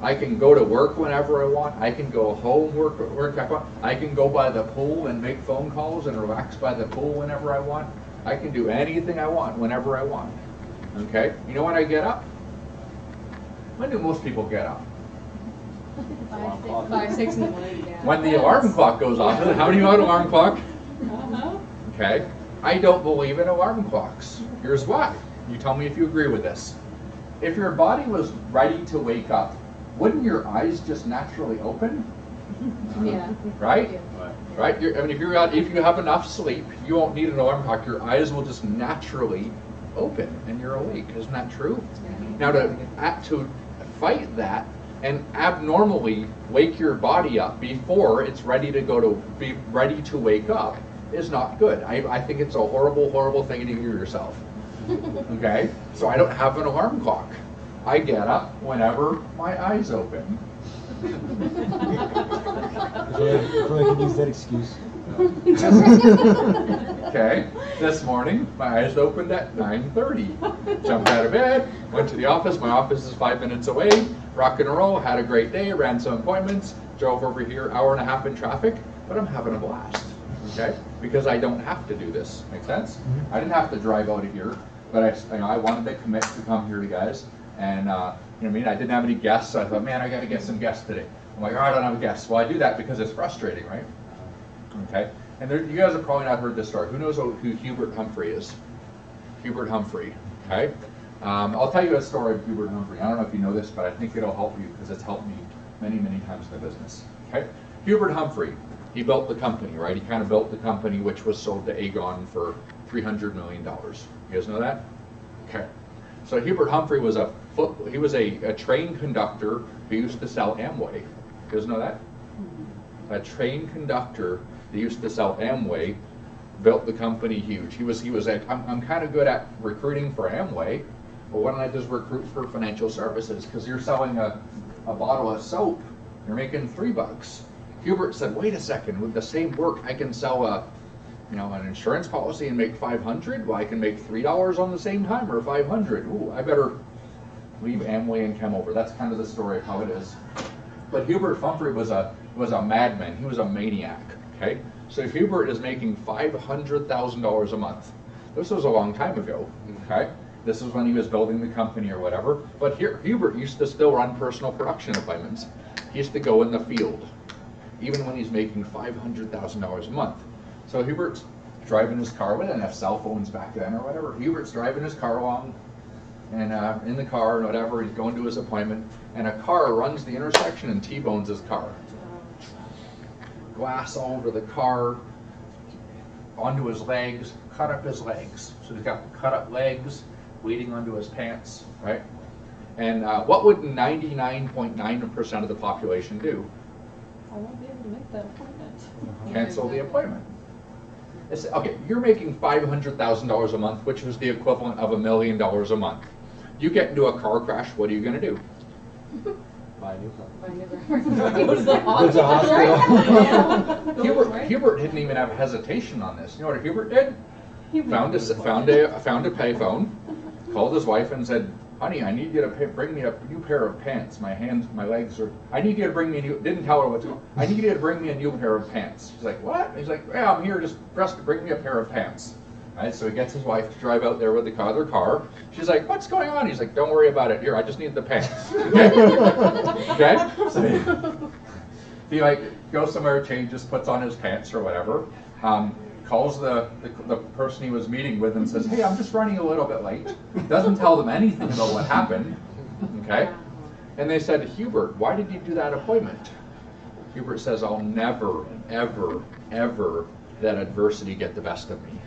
I can go to work whenever I want. I can go home, work I want. I can go by the pool and make phone calls and relax by the pool whenever I want. I can do anything I want whenever I want, okay? You know when I get up? When do most people get up? 5, 6 in the morning. Yeah. When the alarm clock goes off. How do you know an alarm clock? Okay. I don't believe in alarm clocks. Here's why. You tell me if you agree with this. If your body was ready to wake up, wouldn't your eyes just naturally open? Yeah. Right? Right? If you have enough sleep, you won't need an alarm clock. Your eyes will just naturally open and you're awake. Isn't that true? Now to fight that and abnormally wake your body up before it's ready to wake up is not good. I think it's a horrible, horrible thing to do to yourself. Okay? So I don't have an alarm clock. I get up whenever my eyes open. So I can use that excuse. Okay, this morning my eyes opened at 9:30. Jumped out of bed, went to the office. My office is 5 minutes away. Rock and roll, had a great day, ran some appointments, drove over here, hour and a half in traffic, but I'm having a blast. Okay, because I don't have to do this. Make sense? I didn't have to drive out of here, but I wanted to commit to come here to guys, and I didn't have any guests, so I thought, man, I got to get some guests today. I'm like, oh, I don't have guests. Well, I do that because it's frustrating, right? Okay, and you guys have probably not heard this story. Who knows who Hubert Humphrey is? Hubert Humphrey, okay? I'll tell you a story of Hubert Humphrey. I don't know if you know this, but I think it'll help you because it's helped me many, many times in the business, okay? Hubert Humphrey, he built the company, right? He kind of built the company which was sold to Aegon for $300 million. You guys know that? Okay. So Hubert Humphrey was a train conductor who used to sell Amway. You guys know that? A train conductor that used to sell Amway built the company huge. He was like, I'm kind of good at recruiting for Amway, but why don't I just recruit for financial services? Because you're selling a bottle of soap, you're making $3. Hubert said, wait a second, with the same work, I can sell an insurance policy and make $500. Well, I can make $3 on the same time, or $500. Ooh, I better leave Amway and come over. That's kind of the story of how it is. But Hubert Humphrey was a madman. He was a maniac. Okay, so Hubert is making $500,000 a month. This was a long time ago. Okay, this is when he was building the company or whatever. But Hubert used to still run personal production appointments. He used to go in the field, even when he's making $500,000 a month. So Hubert's driving his car. We didn't have cell phones back then or whatever. Hubert's driving his car along, and in the car and whatever, he's going to his appointment, and a car runs the intersection and T-bones his car. Glass all over the car, onto his legs, cut up his legs. So he's got cut up legs, bleeding onto his pants, right? And what would 99.9% of the population do? I won't be able to make that appointment. Cancel the appointment. It's, okay, you're making $500,000 a month, which was the equivalent of $1 million a month. You get into a car crash, what are you going to do? Buy a new car. Go to the Go to the hospital. Hubert didn't even have hesitation on this. You know what Hubert did? Found a payphone, called his wife and said, "Honey, I need you to bring me a new pair of pants. My hands, my legs are. I need you to bring me a new." Didn't tell her what to. I need you to bring me a new pair of pants. She's like, "What?" He's like, "Yeah, I'm here just to bring me a pair of pants." Right, so he gets his wife to drive out there with the other car. She's like, "What's going on?" He's like, "Don't worry about it. Here, I just need the pants." Okay. Okay. So he like goes somewhere, changes, puts on his pants or whatever. Calls the person he was meeting with and says, "Hey, I'm just running a little bit late." Doesn't tell them anything about what happened. Okay. And they said, "Hubert, why did you do that appointment?" Hubert says, "I'll never, ever, ever let adversity get the best of me.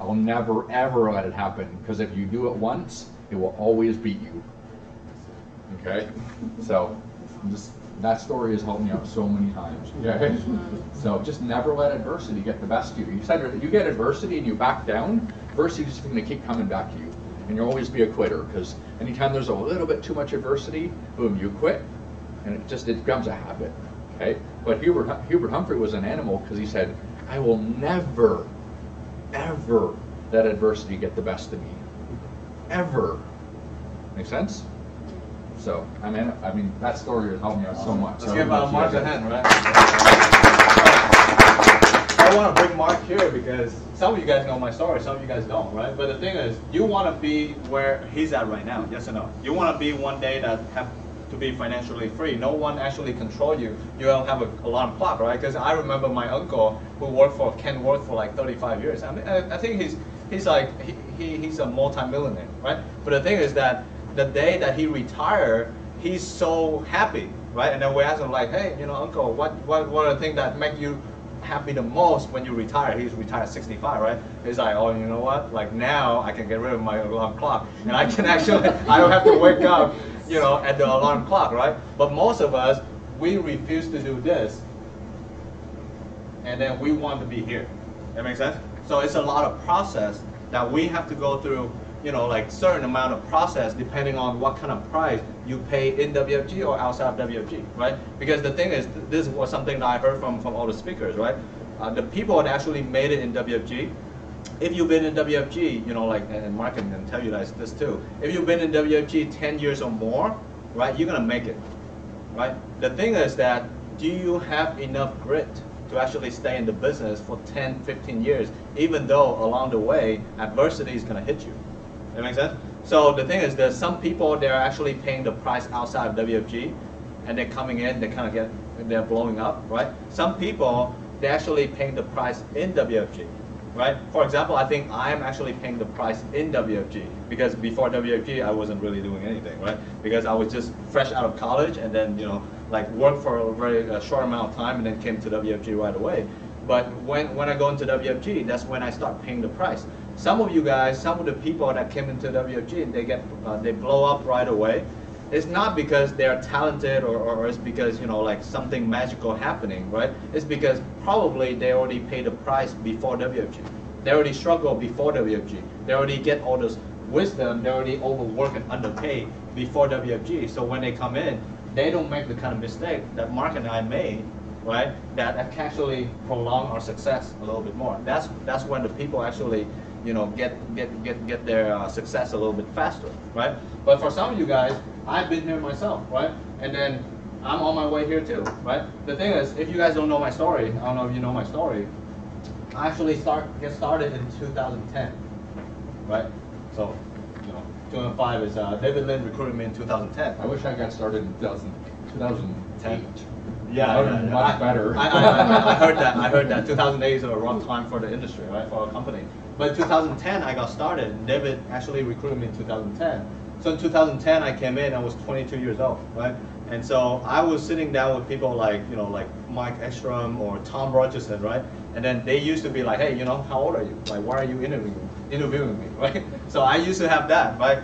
I'll never, ever let it happen, because if you do it once, it will always beat you." Okay? So, that story has helped me out so many times. Okay? So, just never let adversity get the best of you. You said that you get adversity and you back down, adversity is just going to keep coming back to you. And you'll always be a quitter, because anytime there's a little bit too much adversity, boom, you quit, and it becomes a habit. Okay? But Hubert Humphrey was an animal, because he said, "I will never, ever let adversity get the best of me. Ever." Make sense? So, I mean, that story has helped me out so much. Let's give Mark a hand, right? I want to bring Mark here because some of you guys know my story, some of you guys don't, right? But the thing is, you want to be where he's at right now, yes or no? You want to be one day that have to be financially free. No one actually control you. You don't have an alarm clock, right? Because I remember my uncle who worked for Kenworth for like 35 years. I mean, I think he's a multi-millionaire, right? But the thing is that the day that he retired, he's so happy, right? And then we asked him like, "Hey, you know, Uncle, what are the things that make you happy the most when you retire?" He's retired at 65, right? He's like, "Oh, you know what? Like now I can get rid of my alarm clock, and I can actually, I don't have to wake up, you know, at the alarm clock, right?" But most of us, we refuse to do this, and then we want to be here. That makes sense? So it's a lot of process that we have to go through, you know, like certain amount of process depending on what kind of price you pay in WFG or outside of WFG, right? Because the thing is, this was something that I heard from all the speakers, right? The people that actually made it in WFG, if you've been in WFG, you know, like, and Mark can tell you guys this too, if you've been in WFG 10 years or more, right, you're gonna make it, right? The thing is that, do you have enough grit to actually stay in the business for 10, 15 years, even though along the way, adversity is gonna hit you? That makes sense? So the thing is, there's some people, they're actually paying the price outside of WFG, and they're coming in, they're blowing up, right? Some people, they're actually paying the price in WFG, right? For example, I think I'm actually paying the price in WFG, because before WFG, I wasn't really doing anything, right? Because I was just fresh out of college, and then, you know, like worked for a very short amount of time, and then came to WFG right away. But when I go into WFG, that's when I start paying the price. Some of you guys, some of the people that came into WFG, they blow up right away. It's not because they're talented or it's because, you know, like something magical happening, right? It's because probably they already paid the price before WFG. They already struggled before WFG. They already get all this wisdom. They already overwork and underpaid before WFG. So when they come in, they don't make the kind of mistake that Mark and I made, right? That can actually prolong our success a little bit more. That's when the people actually, you know, get their success a little bit faster, right? But for some of you guys, I've been here myself, right? And then I'm on my way here too, right? The thing is, if you guys don't know my story, I don't know if you know my story, I actually get started in 2010, right? So, you know, 2005 is David Lynn recruited me in 2010. I wish I got started in 2008. 2008. Yeah, Much better. I heard that. I heard that. 2008 is a rough time for the industry, right, for our company. But 2010, I got started. David actually recruited me in 2010. So in 2010, I came in. I was 22 years old, right? And so I was sitting down with people like, you know, like Mike Ekstrom or Tom Rogerson, right? And then they used to be like, hey, you know, how old are you? Like, why are you interviewing me, right? So I used to have that, right?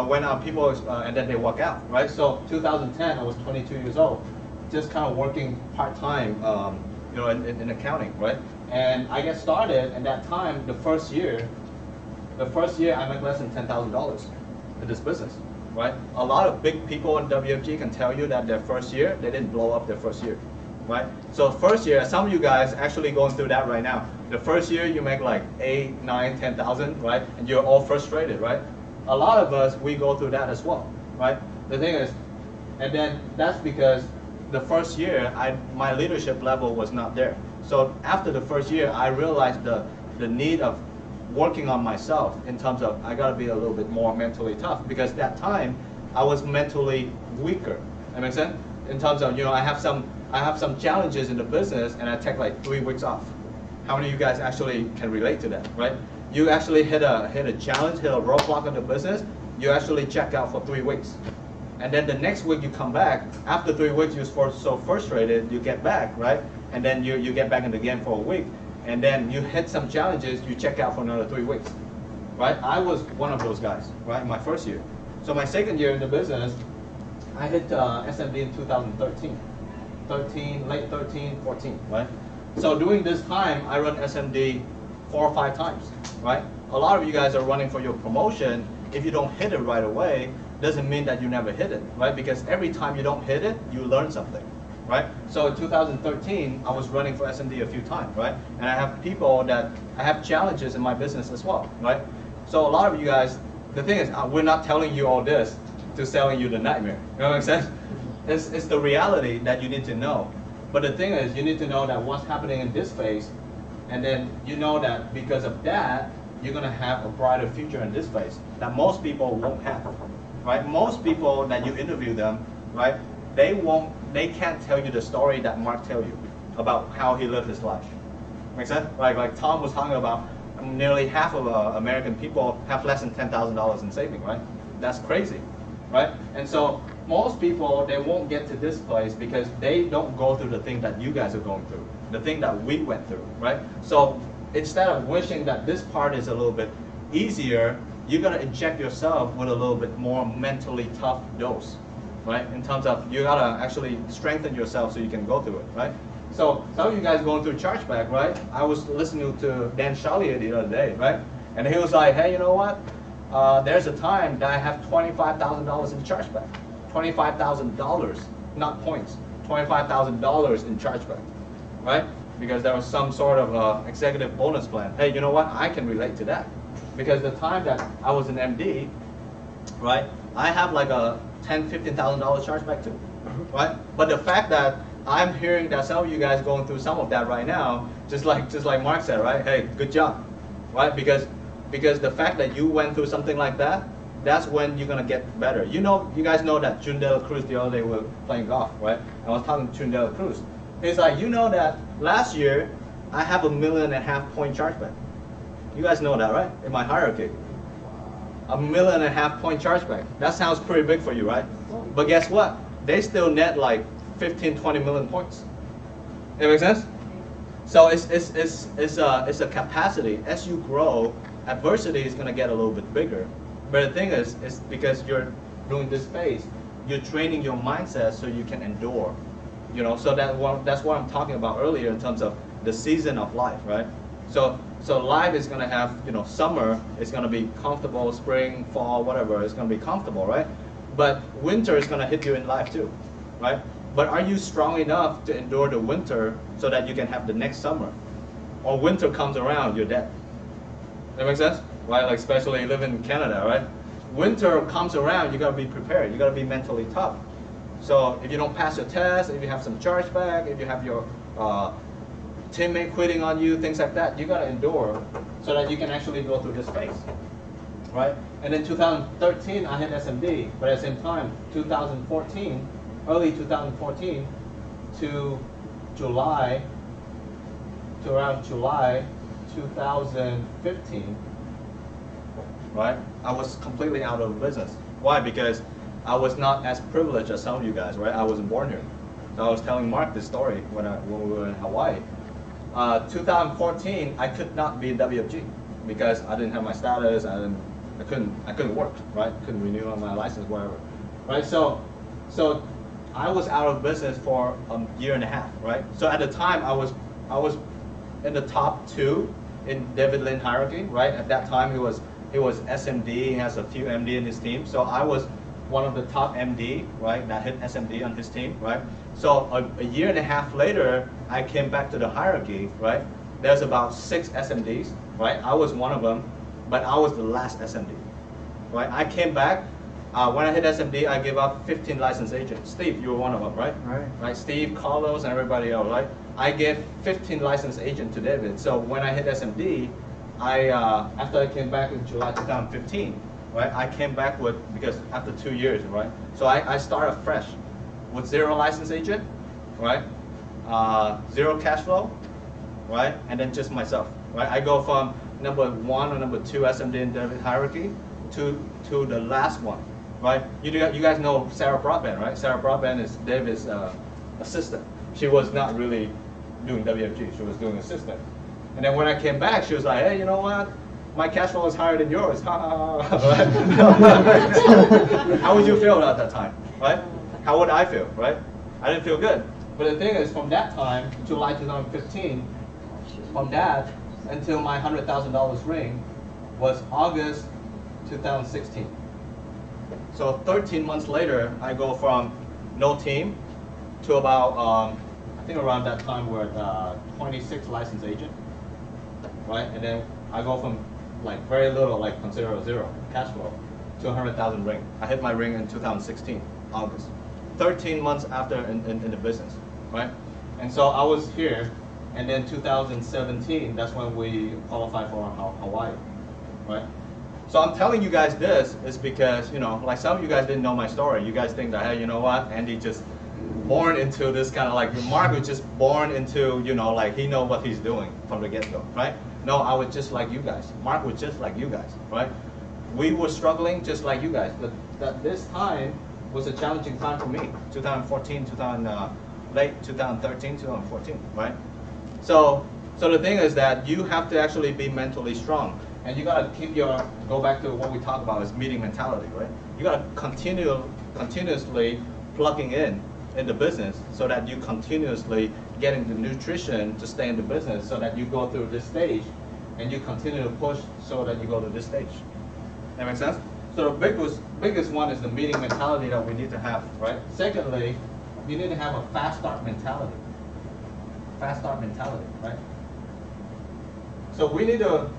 When people, and then they walk out, right? So 2010, I was 22 years old, just kind of working part-time, you know, in accounting, right? And I get started, and that time, the first year I make less than $10,000 in this business, right? A lot of big people in WFG can tell you that their first year, they didn't blow up their first year, right? So first year, some of you guys actually going through that right now. The first year you make like 8, 9, 10,000, right? And you're all frustrated, right? A lot of us, we go through that as well, right? The thing is, and then that's because the first year, my leadership level was not there. So after the first year, I realized the need of working on myself in terms of I gotta be a little bit more mentally tough, because that time I was mentally weaker. That makes sense? In terms of, you know, I have some challenges in the business, and I take like 3 weeks off. How many of you guys actually can relate to that, right? You actually hit a challenge, hit a roadblock in the business, you actually check out for 3 weeks. And then the next week you come back, after 3 weeks you're so frustrated, you get back, right? And then you get back in the game for a week. And then you hit some challenges, you check out for another 3 weeks, right? I was one of those guys, right, my first year. So my second year in the business, I hit SMD in 2013. Late 13, 14, right? So during this time, I run SMD 4 or 5 times, right? A lot of you guys are running for your promotion. If you don't hit it right away, doesn't mean that you never hit it, right? Because every time you don't hit it, you learn something, right? So in 2013, I was running for SMD a few times, right? And I have people that, I have challenges in my business as well, right? So a lot of you guys, the thing is, we're not telling you all this to selling you the nightmare. You know what I'm saying? It's the reality that you need to know. But the thing is, you need to know that what's happening in this phase, and then you know that because of that, you're gonna have a brighter future in this phase that most people won't have, right? Most people that you interview them, right? They can't tell you the story that Mark tell you about how he lived his life. Make sense? Like Tom was talking about, nearly half of American people have less than $10,000 in saving, right? That's crazy, right? And so most people, they won't get to this place because they don't go through the thing that you guys are going through, the thing that we went through, right? So instead of wishing that this part is a little bit easier, you're gonna inject yourself with a little bit more mentally tough dose, right? In terms of, you gotta actually strengthen yourself so you can go through it, right? So some of you guys going through chargeback, right? I was listening to Dan Charlier the other day, right? And he was like, hey, you know what? There's a time that I have $25,000 in chargeback. $25,000, not points. $25,000 in chargeback, right? Because there was some sort of executive bonus plan. Hey, you know what? I can relate to that. Because the time that I was an MD, right? I have like a $10,000, $15,000 chargeback too, right? But the fact that I'm hearing that some of you guys going through some of that right now, just like Mark said, right? Hey, good job, right? Because the fact that you went through something like that, that's when you're gonna get better. You know, you guys know that June De La Cruz the other day we were playing golf, right? I was talking to June De La Cruz. He's like, you know that last year I have a 1.5 million point chargeback. You guys know that, right? In my hierarchy. A 1.5 million point chargeback. That sounds pretty big for you, right? But guess what? They still net like 15, 20 million points. It makes sense? So it's a capacity. As you grow, adversity is gonna get a little bit bigger. But the thing is, it's because you're doing this phase, you're training your mindset so you can endure. You know, so that's what I'm talking about earlier in terms of the season of life, right? So life is gonna have, you know, summer is gonna be comfortable, spring, fall, whatever, it's gonna be comfortable, right? But winter is gonna hit you in life too, right? But are you strong enough to endure the winter so that you can have the next summer? Or winter comes around, you're dead. That makes sense? Right? Like especially living in Canada, right? Winter comes around, you gotta be prepared. You gotta be mentally tough. So if you don't pass your test, if you have some chargeback, if you have your teammate quitting on you, things like that, you gotta endure so that you can actually go through this phase, right? And then 2013, I hit SMD, but at the same time, 2014, early 2014 to July, to around July 2015, right? I was completely out of business. Why? Because I was not as privileged as some of you guys, right? I wasn't born here. So I was telling Mark this story when we were in Hawaii. 2014, I could not be in WFG because I didn't have my status. I couldn't work, right? Couldn't renew my license, whatever, right? So I was out of business for a year and a half, right? So at the time, I was in the top 2 in David Lin hierarchy, right? At that time, he was SMD. He has a few MD in his team. So I was one of the top MD, right? That hit SMD on his team, right? So a year and a half later, I came back to the hierarchy, right? There's about 6 SMDs, right? I was one of them, but I was the last SMD, right? I came back. When I hit SMD, I gave up 15 licensed agents. Steve, you were one of them, right? Right. Steve, Carlos, and everybody else, right? I gave 15 licensed agents to David. So when I hit SMD, after I came back in July 2015, right? I came back because after 2 years, right? So I started fresh with 0 licensed agent, right? 0 cash flow, right? And then just myself, right? I go from number 1 or number 2 SMD in David hierarchy to the last one, right? You guys know Sarah Broadbent, right? Sarah Broadbent is David's assistant. She was not really doing WFG. She was doing assistant. And then when I came back, she was like, hey, you know what? My cash flow is higher than yours. How would you feel at that time, right? How would I feel, right? I didn't feel good. But the thing is, from that time, July 2015, from that until my $100,000 ring was August 2016. So 13 months later, I go from no team to about, I think around that time we're at 26 licensed agent, right? And then I go from like very little, like consider a 0 cash flow, to 100,000 ring. I hit my ring in 2016, August. 13 months after in the business, right? And so I was here, and then 2017, that's when we qualified for Hawaii, right? So I'm telling you guys this is because, you know, like some of you guys didn't know my story. You guys think that, hey, you know what, Andy just born into this kind of like, Mark was just born into, you know, like he know what he's doing from the get-go, right? No, I was just like you guys. Mark was just like you guys, right? We were struggling just like you guys, but that this time was a challenging time for me. 2014, late 2013, 2014, right? So the thing is that you have to actually be mentally strong, and you gotta go back to what we talked about is meeting mentality, right? You gotta continuously plugging in the business so that you continuously getting the nutrition to stay in the business so that you go through this stage and you continue to push so that you go to this stage. That makes sense? So the biggest one is the meeting mentality that we need to have, right? Secondly, you need to have a fast start mentality. Fast start mentality, right? So we need to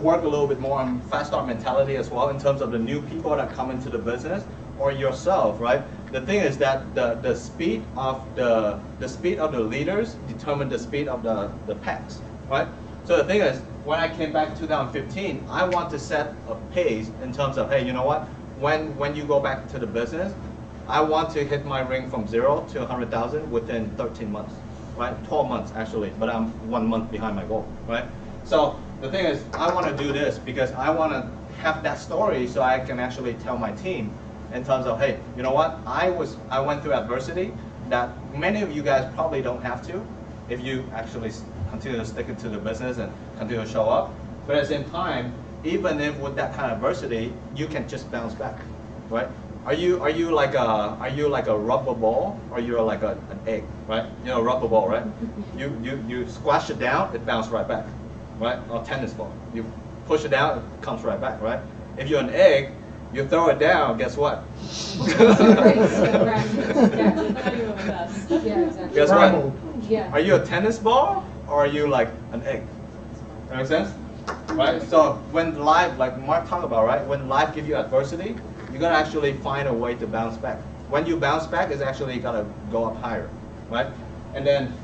work a little bit more on fast start mentality as well in terms of the new people that come into the business or yourself, right? The thing is that the speed of the leaders determine the speed of the packs, right? So the thing is, when I came back in 2015, I want to set a pace in terms of, hey, you know what? When you go back to the business, I want to hit my ring from 0 to 100,000 within 13 months, right? 12 months actually, but I'm 1 month behind my goal, right? So the thing is, I want to do this because I want to have that story so I can actually tell my team in terms of, hey, you know what? I went through adversity that many of you guys probably don't have to if you actually continue to stick into the business and continue to show up. But at the same time, even if with that kind of adversity, you can just bounce back, right? Are you like a rubber ball, or you're like an egg, right? You know, rubber ball, right? You squash it down, it bounces right back, right? Or tennis ball, you push it down, it comes right back, right? If you're an egg, you throw it down, guess what? Guess what? Yeah. Are you a tennis ball or are you like an egg? That makes sense? Right? So when life, like Mark talked about, right? When life gives you adversity, you're gonna actually find a way to bounce back. When you bounce back, it's actually gotta go up higher, right? And then,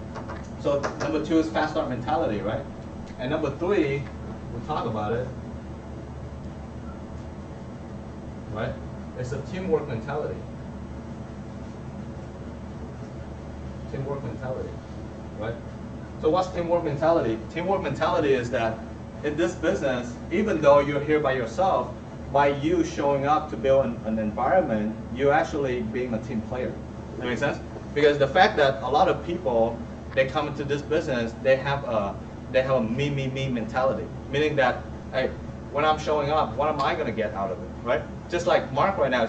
so number 2 is fast start mentality, right? And number 3, we'll talk about it, right? It's a teamwork mentality. teamwork mentality, right? So what's teamwork mentality? Teamwork mentality is that in this business, even though you're here by yourself, by you showing up to build an environment, you're actually being a team player. That makes sense? Because the fact that a lot of people, they come into this business, they have a me mentality, meaning that, hey, when I'm showing up, what am I going to get out of it, right? Just like Mark right now,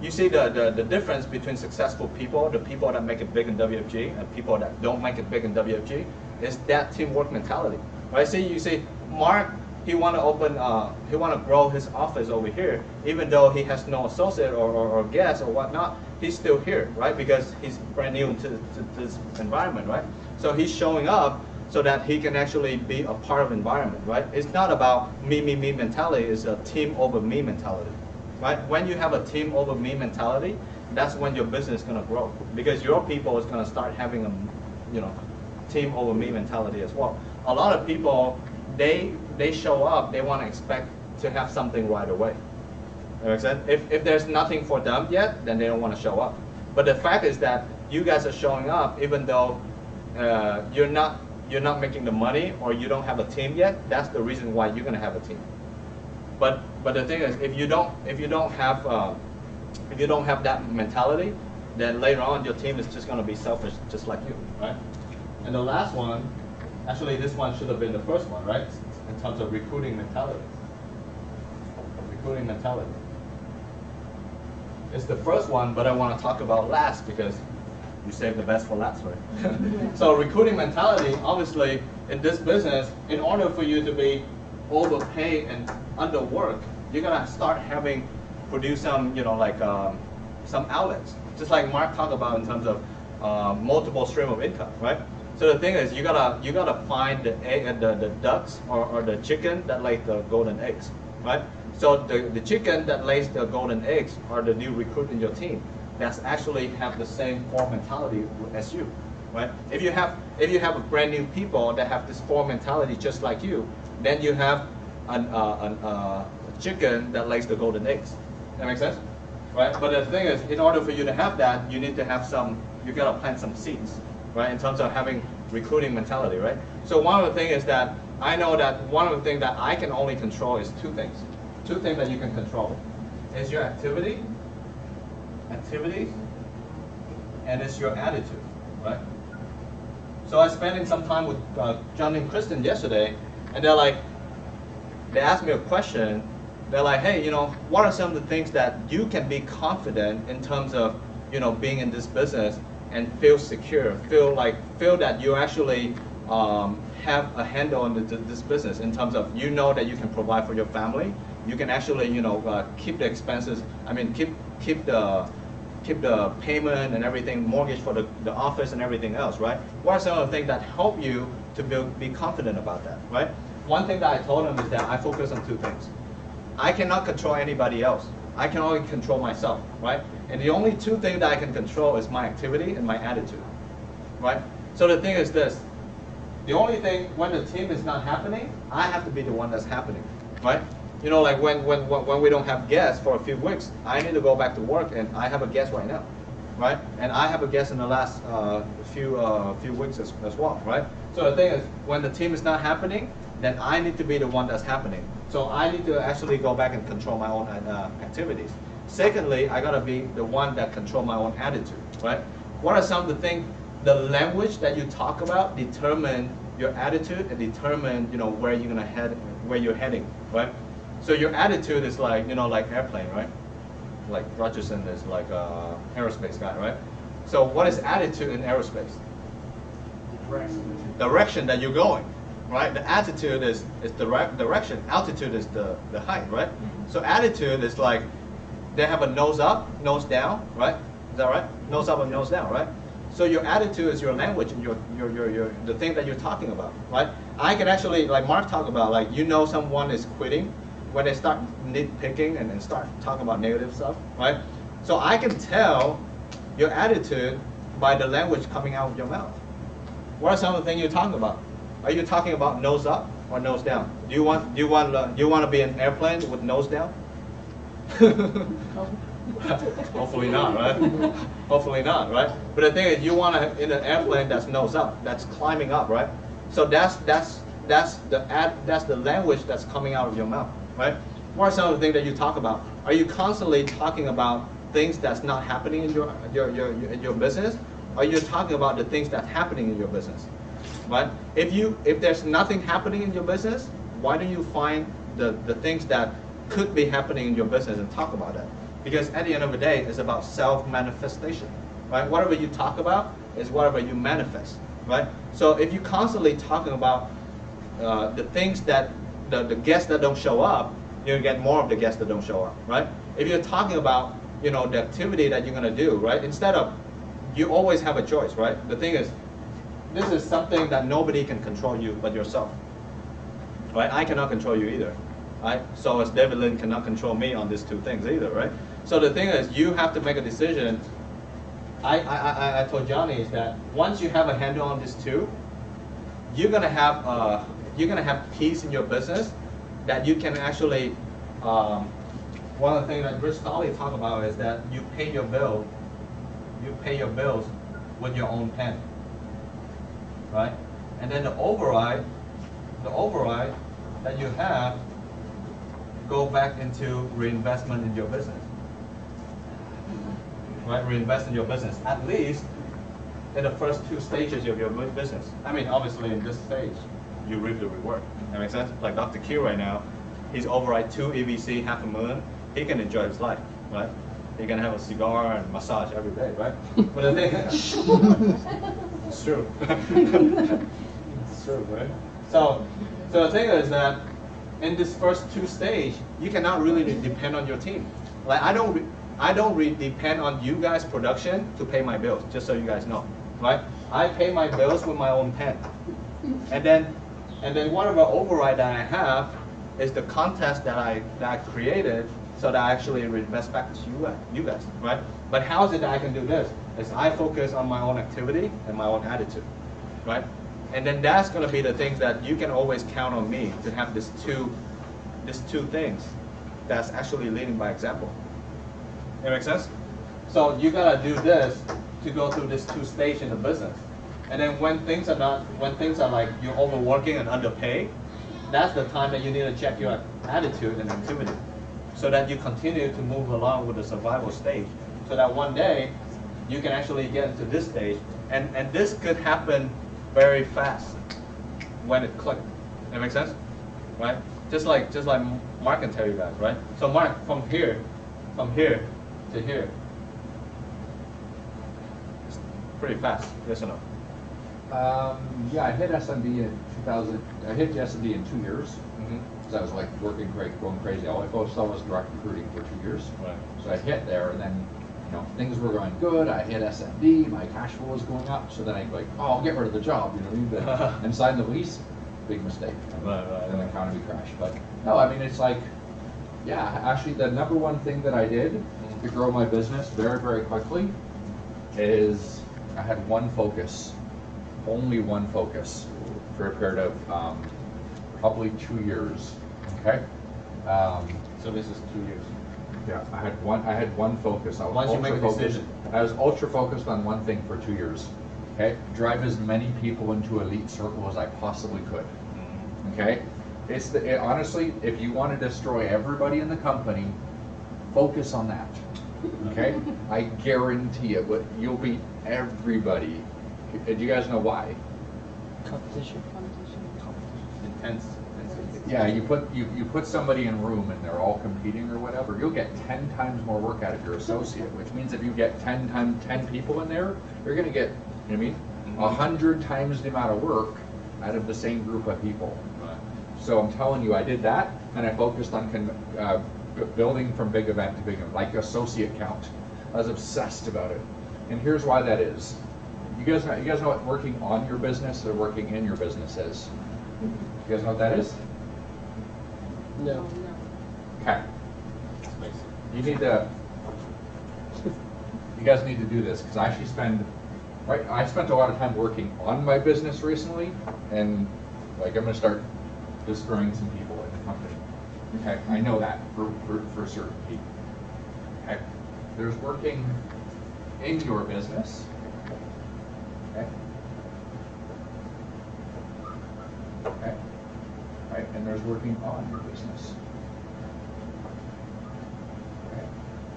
you see the difference between successful people, the people that make it big in WFG, and people that don't make it big in WFG, is that teamwork mentality, right? You see, Mark, he want to grow his office over here, even though he has no associate or guest or whatnot, he's still here, right? Because he's brand new to this environment, right? So he's showing up so that he can actually be a part of environment, right? It's not about me mentality, it's a team over me mentality, right? When you have a team over me mentality, that's when your business is going to grow, because your people is going to start having a team over me mentality as well. A lot of people, they show up, they want to expect to have something right away. That makes sense? If there's nothing for them yet, then they don't want to show up. But the fact is that you guys are showing up even though you're not making the money or you don't have a team yet. That's the reason why you're going to have a team. But the thing is, if you don't have that mentality, then later on your team is just going to be selfish, just like you, right? And the last one, actually this one should have been the first one, right? In terms of recruiting mentality. Recruiting mentality. It's the first one, but I want to talk about last because you saved the best for last, right? So recruiting mentality, obviously, in this business, in order for you to be overpaid and underworked, you're gonna start produce some, some outlets, just like Mark talked about in terms of multiple stream of income, right? So the thing is, you gotta find the ducks or the chicken that lay the golden eggs, right? So the chicken that lays the golden eggs are the new recruit in your team. That's actually have the same core mentality as you, right? If you have a brand new people that have this core mentality just like you, then you have a chicken that lays the golden eggs. That makes sense, right? But the thing is, in order for you to have that, you need to have you gotta plant some seeds, right? In terms of having recruiting mentality, right? So one of the things is that I know that one of the things that I can only control is two things. Two things that you can control is your activities, and it's your attitude, right? So I spent some time with John and Kristen yesterday, and they asked me a question. They're like, hey, what are some of the things that you can be confident in terms of, being in this business and feel secure, feel that you actually have a handle on this business in terms of that you can provide for your family, you can actually keep the expenses. I mean keep the payment and everything, mortgage for the office and everything else, right? What are some of the things that help you to be confident about that, right? One thing that I told them is that I focus on two things. I cannot control anybody else. I can only control myself, right? And the only two things that I can control is my activity and my attitude, right? So the thing is this, the only thing, when the team is not happening, I have to be the one that's happening, right? Like when we don't have guests for a few weeks, I need to go back to work, and I have a guest right now, right? And I have a guest in the last few weeks as well, right? So the thing is, when the team is not happening, then I need to be the one that's happening. So I need to actually go back and control my own activities. Secondly, I gotta be the one that control my own attitude, right? What are some of the things, the language that you talk about determine your attitude and determine, where you're gonna head, where you're heading, right? So your attitude is like airplane, right? Like Rogerson is like a aerospace guy, right? So what is attitude in aerospace? Direction that you're going, right? The attitude is direction. Altitude is the height, right? So attitude is like they have a nose up, nose down, right? Is that right? Nose up and nose down, right? So your attitude is your language and your the thing that you're talking about, right? I can actually, like Mark talked about, like someone is quitting when they start nitpicking and start talking about negative stuff, right? So I can tell your attitude by the language coming out of your mouth. What are some of the things you're talking about? Are you talking about nose up or nose down? Do you want to be an airplane with nose down? Hopefully not, right? Hopefully not, right? But the thing is, you want to in an airplane that's nose up, that's climbing up, right? So that's the language that's coming out of your mouth, right? What are some of the things that you talk about? Are you constantly talking about things that's not happening in your business? Or are you talking about the things that's happening in your business, right? If there's nothing happening in your business, why don't you find the things that could be happening in your business and talk about that? Because at the end of the day, it's about self-manifestation, right? Whatever you talk about is whatever you manifest, right? So if you're constantly talking about the things that the guests that don't show up, you get more of the guests that don't show up, right? If you're talking about the activity that you're gonna do, right? Instead of, you always have a choice, right? The thing is, this is something that nobody can control you but yourself, right? I cannot control you either, right? So as David Lin cannot control me on these two things either, right? So the thing is, you have to make a decision. I told Johnny is that once you have a handle on these two, you're gonna have peace in your business that you can actually. One of the things that Rich Stolley talked about is that you pay your bills with your own pen, right? And then the override that you have go back into reinvestment in your business, right? Reinvest in your business, at least in the first 2 stages of your business. I mean, obviously in this stage, you reap the reward. That makes sense? Like Dr. Q right now, he's override 2 EVC, $500,000. He can enjoy his life, right? He can have a cigar and massage every day, right? But the thing, it's true. It's true, right? So the thing is that in this first 2 stages, you cannot really depend on your team. Like I don't depend on you guys' production to pay my bills. Just so you guys know, right? I pay my bills with my own pen, and then whatever override that I have is the contest that I created, so that I actually reinvest back to you guys, right? But how is it that I can do this? Is I focus on my own activity and my own attitude, right? And then that's going to be the things that you can always count on me to have these two things that's actually leading by example. That makes sense? So you gotta do this to go through this 2 stage in the business. And then when things are like you're overworking and underpaid, that's the time that you need to check your attitude and activity, so that you continue to move along with the survival stage, so that one day you can actually get into this stage. And this could happen very fast when it clicks. That makes sense? Right? Just like Mark can tell you guys, right? So Mark, from here to here, it's pretty fast, yes or no? Yeah, I hit SMD in 2000. I hit the SMD in 2 years. Because I was like working great, going crazy. All I focused on was direct recruiting for 2 years. Right. So I hit there, and then things were going good. I hit SMD. My cash flow was going up. So then I like, oh, I'll get rid of the job, and sign the lease. Big mistake. Right. And the economy crashed. But no, I mean it's like, yeah. Actually, the number one thing that I did to grow my business very, very quickly is I had one focus. Only one focus for a period of probably 2 years. Okay. So this is 2 years. Yeah, I had one focus. I was Once you make a ultra focused. decision. I was ultra focused on one thing for 2 years. Okay. Drive as many people into elite circle as I possibly could. Okay. Honestly, if you want to destroy everybody in the company, focus on that. Okay. I guarantee it. You'll beat everybody. Do you guys know why? Competition. Intense. Yeah, you put somebody in a room and they're all competing or whatever, you'll get 10 times more work out of your associate, which means if you get 10 people in there, you're going to get, 100 times the amount of work out of the same group of people. Right. So I'm telling you, I did that, and I focused on building from big event to big event, like associate count. I was obsessed about it. And here's why that is. You guys know what working on your business or working in your business is? You guys know what that is? No. Okay. You need to. You guys need to do this because I actually I spent a lot of time working on my business recently, and like I'm gonna start destroying some people in the company. Okay, I know that for certainty. Okay, There's working in your business. Okay. Okay. Right, and there's working on your business. Okay.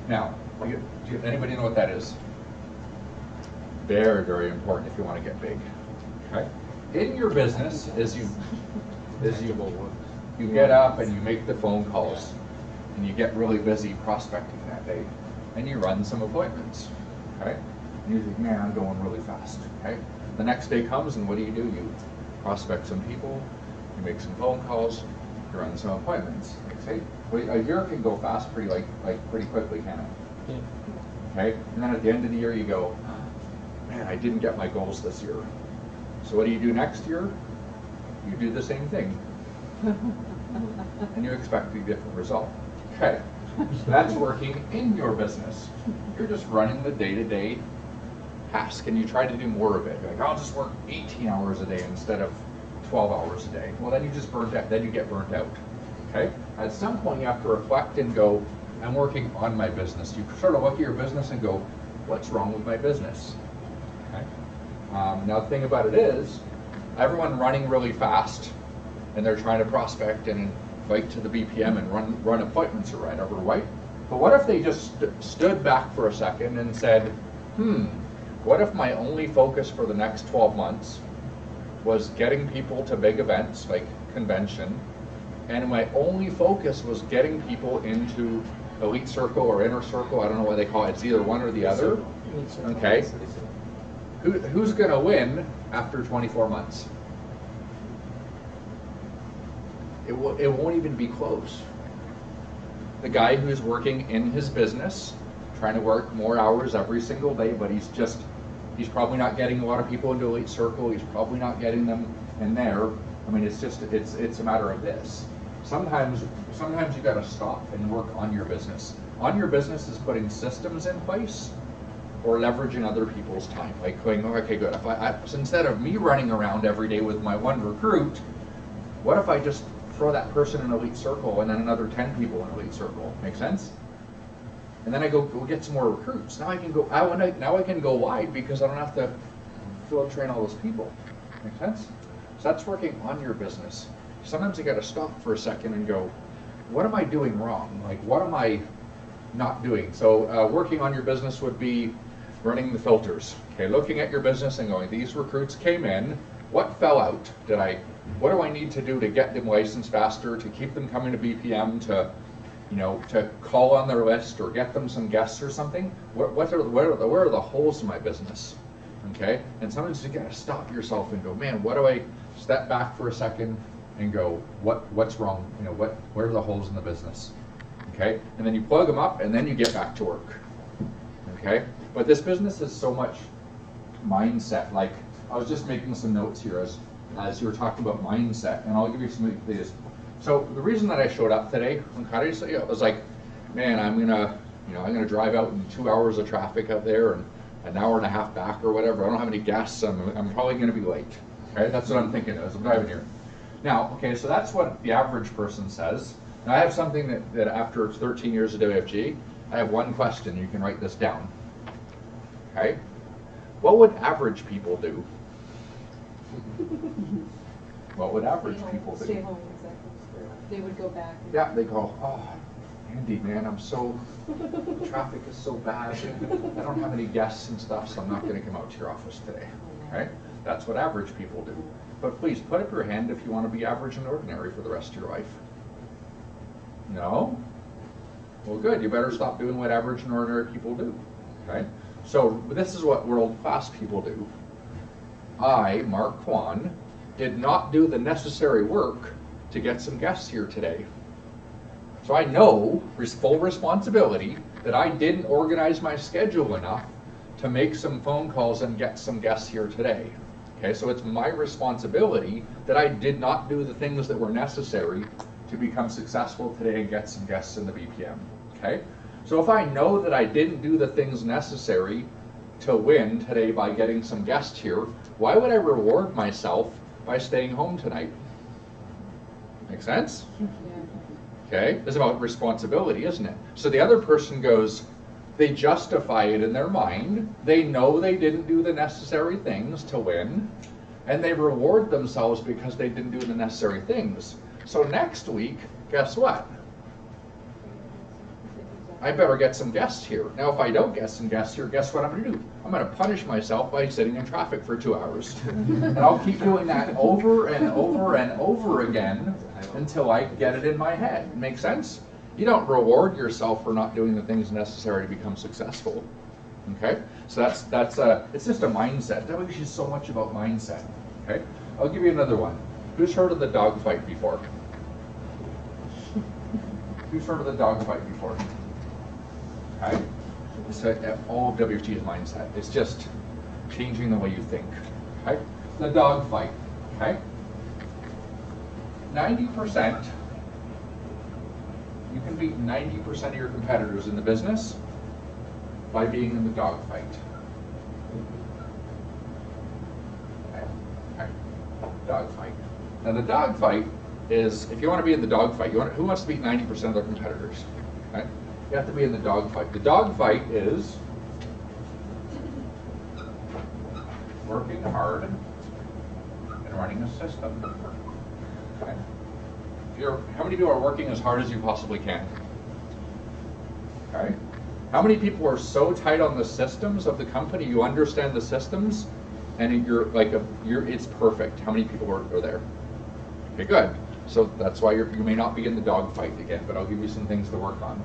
Now, anybody know what that is? Very, very important if you want to get big. Okay. In your business, as you get up and you make the phone calls, and you get really busy prospecting that day, and you run some appointments. Okay. And you think, man, I'm going really fast. Okay. The next day comes, and what do? You prospect some people, you make some phone calls, you run some appointments. Okay. Well, a year can go fast pretty quickly, can it? Yeah. Okay. And then at the end of the year, you go, man, I didn't get my goals this year. So what do you do next year? You do the same thing. And you expect a different result. Okay. That's working in your business. You're just running the day-to-day task, and you try to do more of it. You're like, I'll just work 18 hours a day instead of 12 hours a day. Well, then you just burnt out. Then you get burnt out. Okay. At some point, you have to reflect and go, I'm working on my business. You sort of look at your business and go, what's wrong with my business? Okay. Now, the thing about it is, everyone running really fast, and they're trying to prospect and invite to the BPM and run appointments or whatever, right? But what if they just stood back for a second and said, what if my only focus for the next 12 months was getting people to big events like convention, and my only focus was getting people into elite circle or inner circle, I don't know what they call it, it's either one or the other, okay? Who's going to win after 24 months? It won't even be close. The guy who's working in his business, trying to work more hours every single day, but he's probably not getting a lot of people into elite circle, he's probably not getting them in there. I mean, it's a matter of this. Sometimes you got to stop and work on your business. On your business is putting systems in place or leveraging other people's time. Like going, oh, okay, good. So instead of me running around every day with my one recruit, what if I just throw that person in elite circle and then another 10 people in elite circle? Make sense? And then I go get some more recruits. Now I can go. Now I can go wide because I don't have to field train all those people. Make sense? So that's working on your business. Sometimes you got to stop for a second and go, what am I doing wrong? Like, what am I not doing? So working on your business would be running the filters. Okay, looking at your business and going, these recruits came in. What fell out? What do I need to do to get them licensed faster, to keep them coming to BPM, to call on their list or get them some guests or something? Where are the holes in my business? Okay, and sometimes you got to stop yourself and go, man, what do I step back for a second and go, what's wrong? Where are the holes in the business? Okay, and then you plug them up and then you get back to work. Okay, but this business is so much mindset. Like, I was just making some notes here as you were talking about mindset, and I'll give you some ideas. So the reason that I showed up today on Saturday, it was like, man, I'm gonna drive out in 2 hours of traffic out there and an hour and a half back or whatever. I don't have any guests. I'm probably gonna be late. Okay, that's what I'm thinking as I'm driving here. Now, okay, so that's what the average person says. Now I have something that after 13 years of WFG, I have one question. You can write this down. Okay, what would average people do? What would average people do? Stay home, exactly. They would go back. Yeah, they go, oh, Andy, man, the traffic is so bad. I don't have any guests and stuff, so I'm not going to come out to your office today. Okay? That's what average people do. But please, put up your hand if you want to be average and ordinary for the rest of your life. No? Well, good. You better stop doing what average and ordinary people do. Okay? So this is what world-class people do. I, Mark Kwan, did not do the necessary work to get some guests here today. So I know full responsibility that I didn't organize my schedule enough to make some phone calls and get some guests here today. Okay, so it's my responsibility that I did not do the things that were necessary to become successful today and get some guests in the BPM. Okay, so if I know that I didn't do the things necessary to win today by getting some guests here, why would I reward myself by staying home tonight? Make sense? Okay, it's about responsibility, isn't it? So the other person goes, They justify it in their mind. They know they didn't do the necessary things to win, and they reward themselves because they didn't do the necessary things. So next week, guess what? I better get some guests here. Now, if I don't get some guests here, guess what I'm going to do? I'm going to punish myself by sitting in traffic for 2 hours. And I'll keep doing that over and over and over again until I get it in my head. Make sense? You don't reward yourself for not doing the things necessary to become successful. Okay? So it's just a mindset. That was just so much about mindset. Okay? I'll give you another one. Who's heard of the dogfight before? Who's heard of the dogfight before? Okay? So all of WFT is mindset. It's just changing the way you think. Okay? The dogfight. Okay? 90%. You can beat 90% of your competitors in the business by being in the dogfight. Okay. Dogfight. Now the dogfight is, if you want to be in the dogfight, who wants to beat 90% of their competitors? Okay? You have to be in the dogfight. The dogfight is working hard and running a system. Okay? How many people are working as hard as you possibly can? Okay? How many people are so tight on the systems of the company, you understand the systems, and you're like it's perfect? How many people are there? Okay, good. So that's why you may not be in the dogfight again, but I'll give you some things to work on.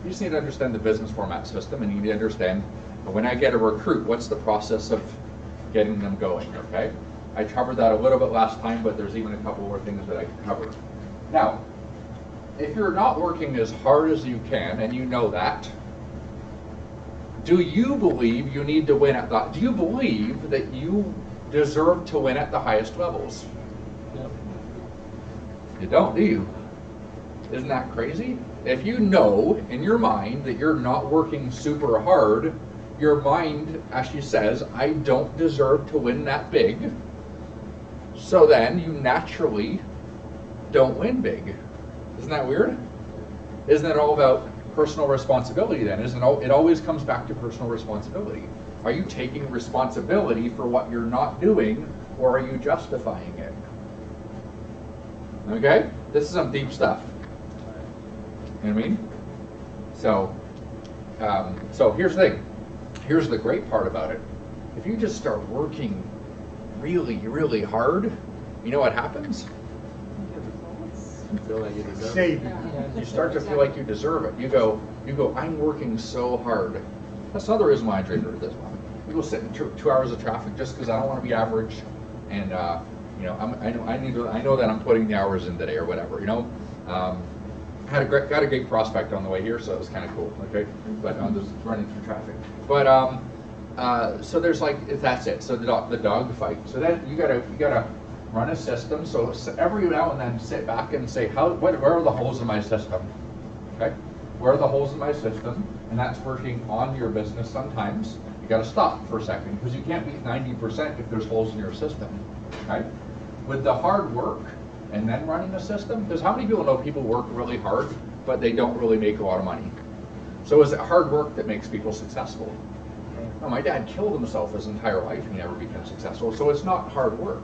You just need to understand the business format system, and you need to understand when I get a recruit, what's the process of getting them going, okay? I covered that a little bit last time, but there's even a couple more things that I can cover. Now, if you're not working as hard as you can, and you know that, do you believe you need to win at that? Do you believe that you deserve to win at the highest levels? Yep. You don't, do you? Isn't that crazy? If you know in your mind that you're not working super hard, your mind actually says, I don't deserve to win that big. So then you naturally don't win big. Isn't that weird? Isn't it all about personal responsibility then? Isn't it? It always comes back to personal responsibility. Are you taking responsibility for what you're not doing, or are you justifying it? Okay? This is some deep stuff. You know what I mean? So here's the thing. Here's the great part about it. If you just start working really, really hard, you know what happens? You feel like you deserve it. You start to feel like you deserve it. You go, I'm working so hard. That's another reason why I dreamed of this one. You go sit in 2 hours of traffic just because I don't want to be average, and you know, I know that I'm putting the hours in today or whatever. You know, got a great prospect on the way here, so it was kind of cool. Okay, but I'm just running through traffic. But so there's like, that's it. So the dog fight. So then you gotta run a system. So every now and then sit back and say, where are the holes in my system? Okay, where are the holes in my system? And that's working on your business sometimes. You got to stop for a second because you can't beat 90% if there's holes in your system. Okay, with the hard work and then running a system, because how many people know people work really hard but they don't really make a lot of money? So is it hard work that makes people successful? No, my dad killed himself his entire life and he never became successful, so it's not hard work.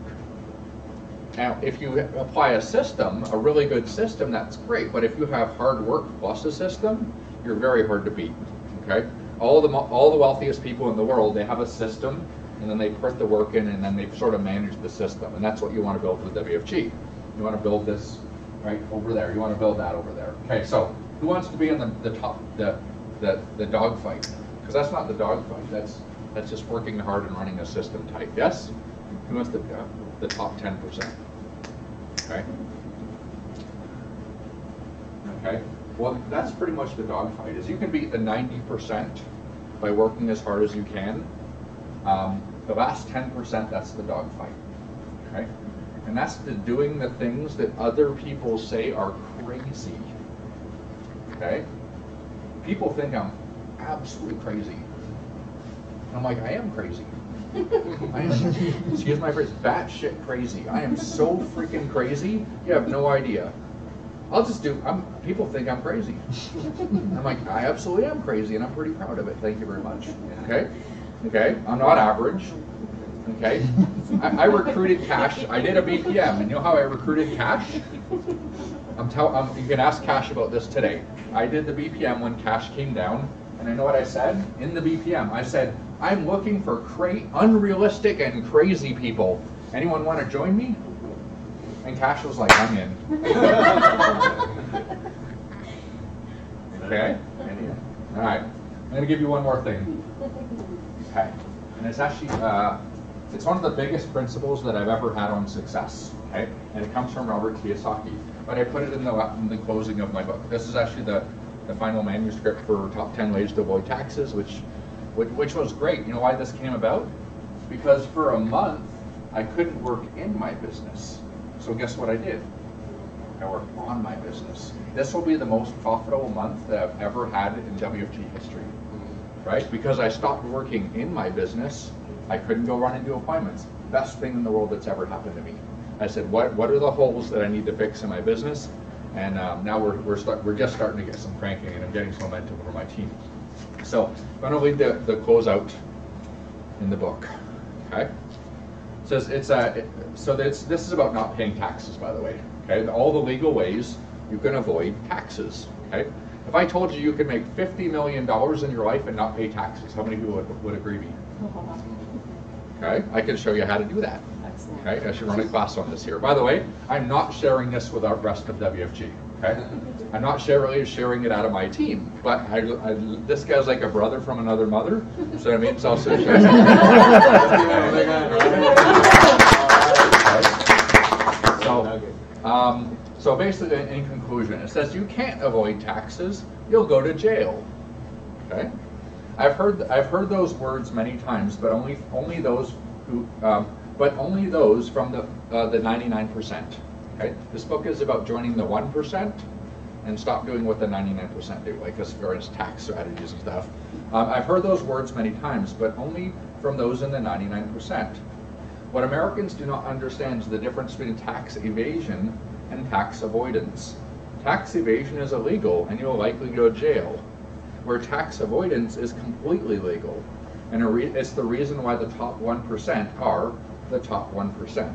Now, if you apply a system, a really good system, that's great, but if you have hard work plus a system, you're very hard to beat, okay? All the wealthiest people in the world, they have a system, and then they put the work in, and then they sort of manage the system, and that's what you want to build with WFG. You want to build this right over there. You want to build that over there. Okay, so who wants to be in the top, the dog fight? Because that's not the dog fight. That's just working hard and running a system tight. Yes? Who wants the top 10%? Okay. Okay. Well, that's pretty much the dog fight. Is you can beat the 90% by working as hard as you can. The last 10%, that's the dog fight. Okay. And that's doing the things that other people say are crazy. Okay? People think I'm absolutely crazy. And I'm like, I am crazy. I am, excuse my phrase, batshit crazy. I am so freaking crazy, you have no idea. I'll just do, people think I'm crazy. I'm like, I absolutely am crazy, and I'm pretty proud of it. Thank you very much. Okay? Okay? I'm not average. Okay? I recruited Cash. I did a BPM, and you know how I recruited Cash? You can ask Cash about this today. I did the BPM when Cash came down, and I know what I said? In the BPM, I said, I'm looking for unrealistic and crazy people. Anyone want to join me? And Cash was like, I'm in. Okay? All right. I'm going to give you one more thing. Okay. And it's actually, it's one of the biggest principles that I've ever had on success. Okay? And it comes from Robert Kiyosaki. But I put it in the closing of my book. This is actually the final manuscript for Top 10 Ways to Avoid Taxes, which was great. You know why this came about? Because for a month, I couldn't work in my business. So guess what I did? I worked on my business. This will be the most profitable month that I've ever had in WFG history, right? Because I stopped working in my business, I couldn't go run and do appointments. Best thing in the world that's ever happened to me. I said, what are the holes that I need to fix in my business? And now we're just starting to get some cranking, and I'm getting some momentum for my team. So I'm going to lead the closeout in the book. Okay. So this is about not paying taxes, by the way. Okay. All the legal ways you can avoid taxes. Okay. If I told you could make $50 million in your life and not pay taxes, how many people would agree with me? Okay. I can show you how to do that. Okay, I should run a class on this here. By the way, I'm not sharing this with our rest of WFG. Okay, I'm not sharing it out of my team. But this guy's like a brother from another mother. So I mean, it's also sharing. So basically, in conclusion, it says you can't avoid taxes. You'll go to jail. Okay, I've heard those words many times, but only those who. But only those from the 99%. Okay, this book is about joining the 1% and stop doing what the 99% do, like as far as tax strategies and stuff. I've heard those words many times, but only from those in the 99%. What Americans do not understand is the difference between tax evasion and tax avoidance. Tax evasion is illegal, and you'll likely go to jail, where tax avoidance is completely legal, and it's the reason why the top 1% are the top 1%.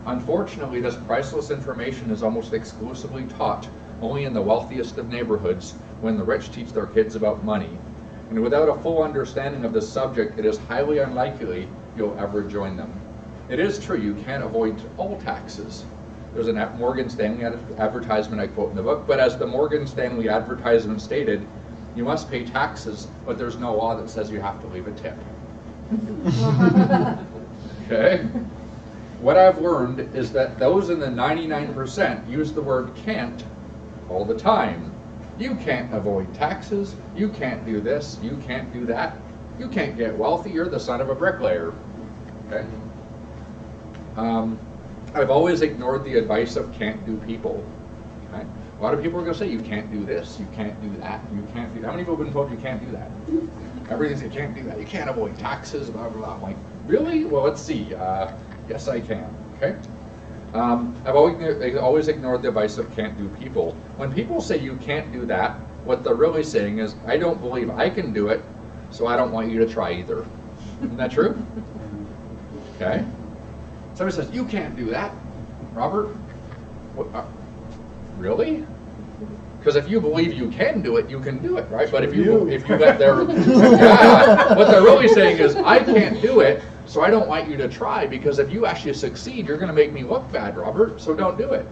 Unfortunately, this priceless information is almost exclusively taught only in the wealthiest of neighborhoods when the rich teach their kids about money. And without a full understanding of this subject, it is highly unlikely you'll ever join them. It is true you can't avoid all taxes. There's a Morgan Stanley advertisement I quote in the book, but as the Morgan Stanley advertisement stated, you must pay taxes, but there's no law that says you have to leave a tip. Okay? What I've learned is that those in the 99% use the word can't all the time. You can't avoid taxes. You can't do this. You can't do that. You can't get wealthy. You're the son of a bricklayer. Okay? I've always ignored the advice of can't do people. Okay? A lot of people are going to say you can't do this, you can't do that, you can't do that. How many people have been told you can't do that? Everything's you can't do that. You can't avoid taxes, blah, blah, blah. I'm like, really? Well, let's see. Yes, I can. Okay? I've always ignored the advice of can't do people. When people say you can't do that, what they're really saying is, I don't believe I can do it, so I don't want you to try either. Isn't that true? Okay? Somebody says, you can't do that. Robert? What, really? Because if you believe you can do it, you can do it, right? But if you let their, what they're really saying is, I can't do it, so I don't want you to try, because if you actually succeed, you're going to make me look bad, Robert, so don't do it,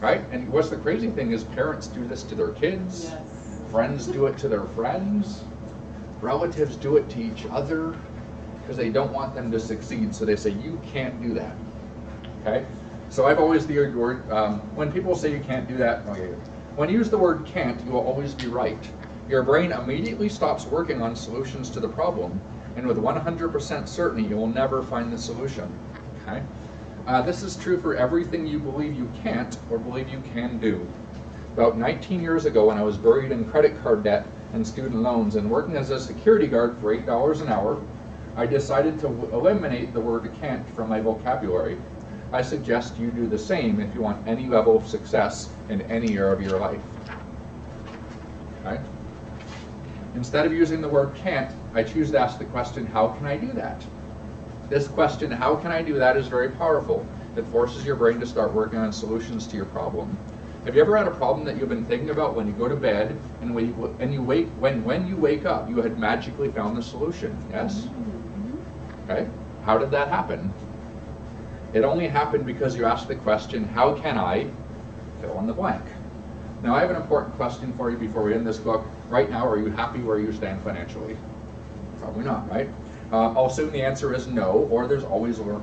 right? And what's the crazy thing is parents do this to their kids, yes. Friends do it to their friends, relatives do it to each other, because they don't want them to succeed, so they say, you can't do that, okay? So I've always the word, when people say you can't do that, okay, when you use the word can't, you will always be right. Your brain immediately stops working on solutions to the problem, and with 100% certainty, you will never find the solution. Okay? This is true for everything you believe you can't or believe you can do. About 19 years ago, when I was buried in credit card debt and student loans and working as a security guard for $8 an hour, I decided to eliminate the word can't from my vocabulary. I suggest you do the same if you want any level of success in any area of your life. Right? Instead of using the word can't, I choose to ask the question, how can I do that? This question, how can I do that, is very powerful. It forces your brain to start working on solutions to your problem. Have you ever had a problem that you've been thinking about when you go to bed, and when you wake up, you had magically found the solution? Yes? Okay. How did that happen? It only happened because you asked the question, how can I fill in the blank? Now I have an important question for you before we end this book. Right now, are you happy where you stand financially? Probably not, right? I'll assume the answer is no, or there's always more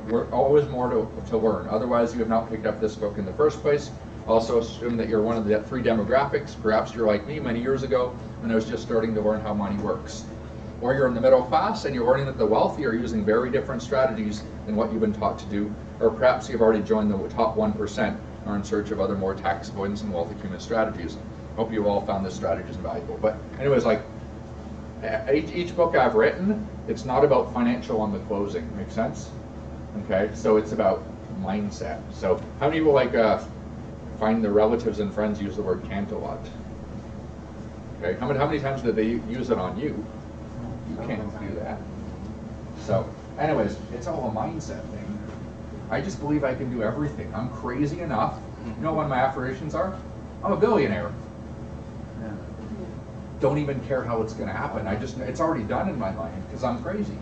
to learn. Otherwise, you have not picked up this book in the first place. Also assume that you're one of the 3 demographics. Perhaps you're like me many years ago when I was just starting to learn how money works. Or you're in the middle class and you're learning that the wealthy are using very different strategies than what you've been taught to do. Or perhaps you've already joined the top 1% and are in search of other more tax avoidance and wealth accumulation strategies. Hope you've all found this strategies valuable. But anyways, like each book I've written, it's not about financial on the closing. Make sense? Okay, so it's about mindset. So how many people like find the relatives and friends use the word can't a lot? Okay, how many times did they use it on you? You can't do that. So anyways, it's all a mindset thing. I just believe I can do everything. I'm crazy enough. You know what my affirmations are? I'm a billionaire. Don't even care how it's going to happen. It's already done in my mind because I'm crazy.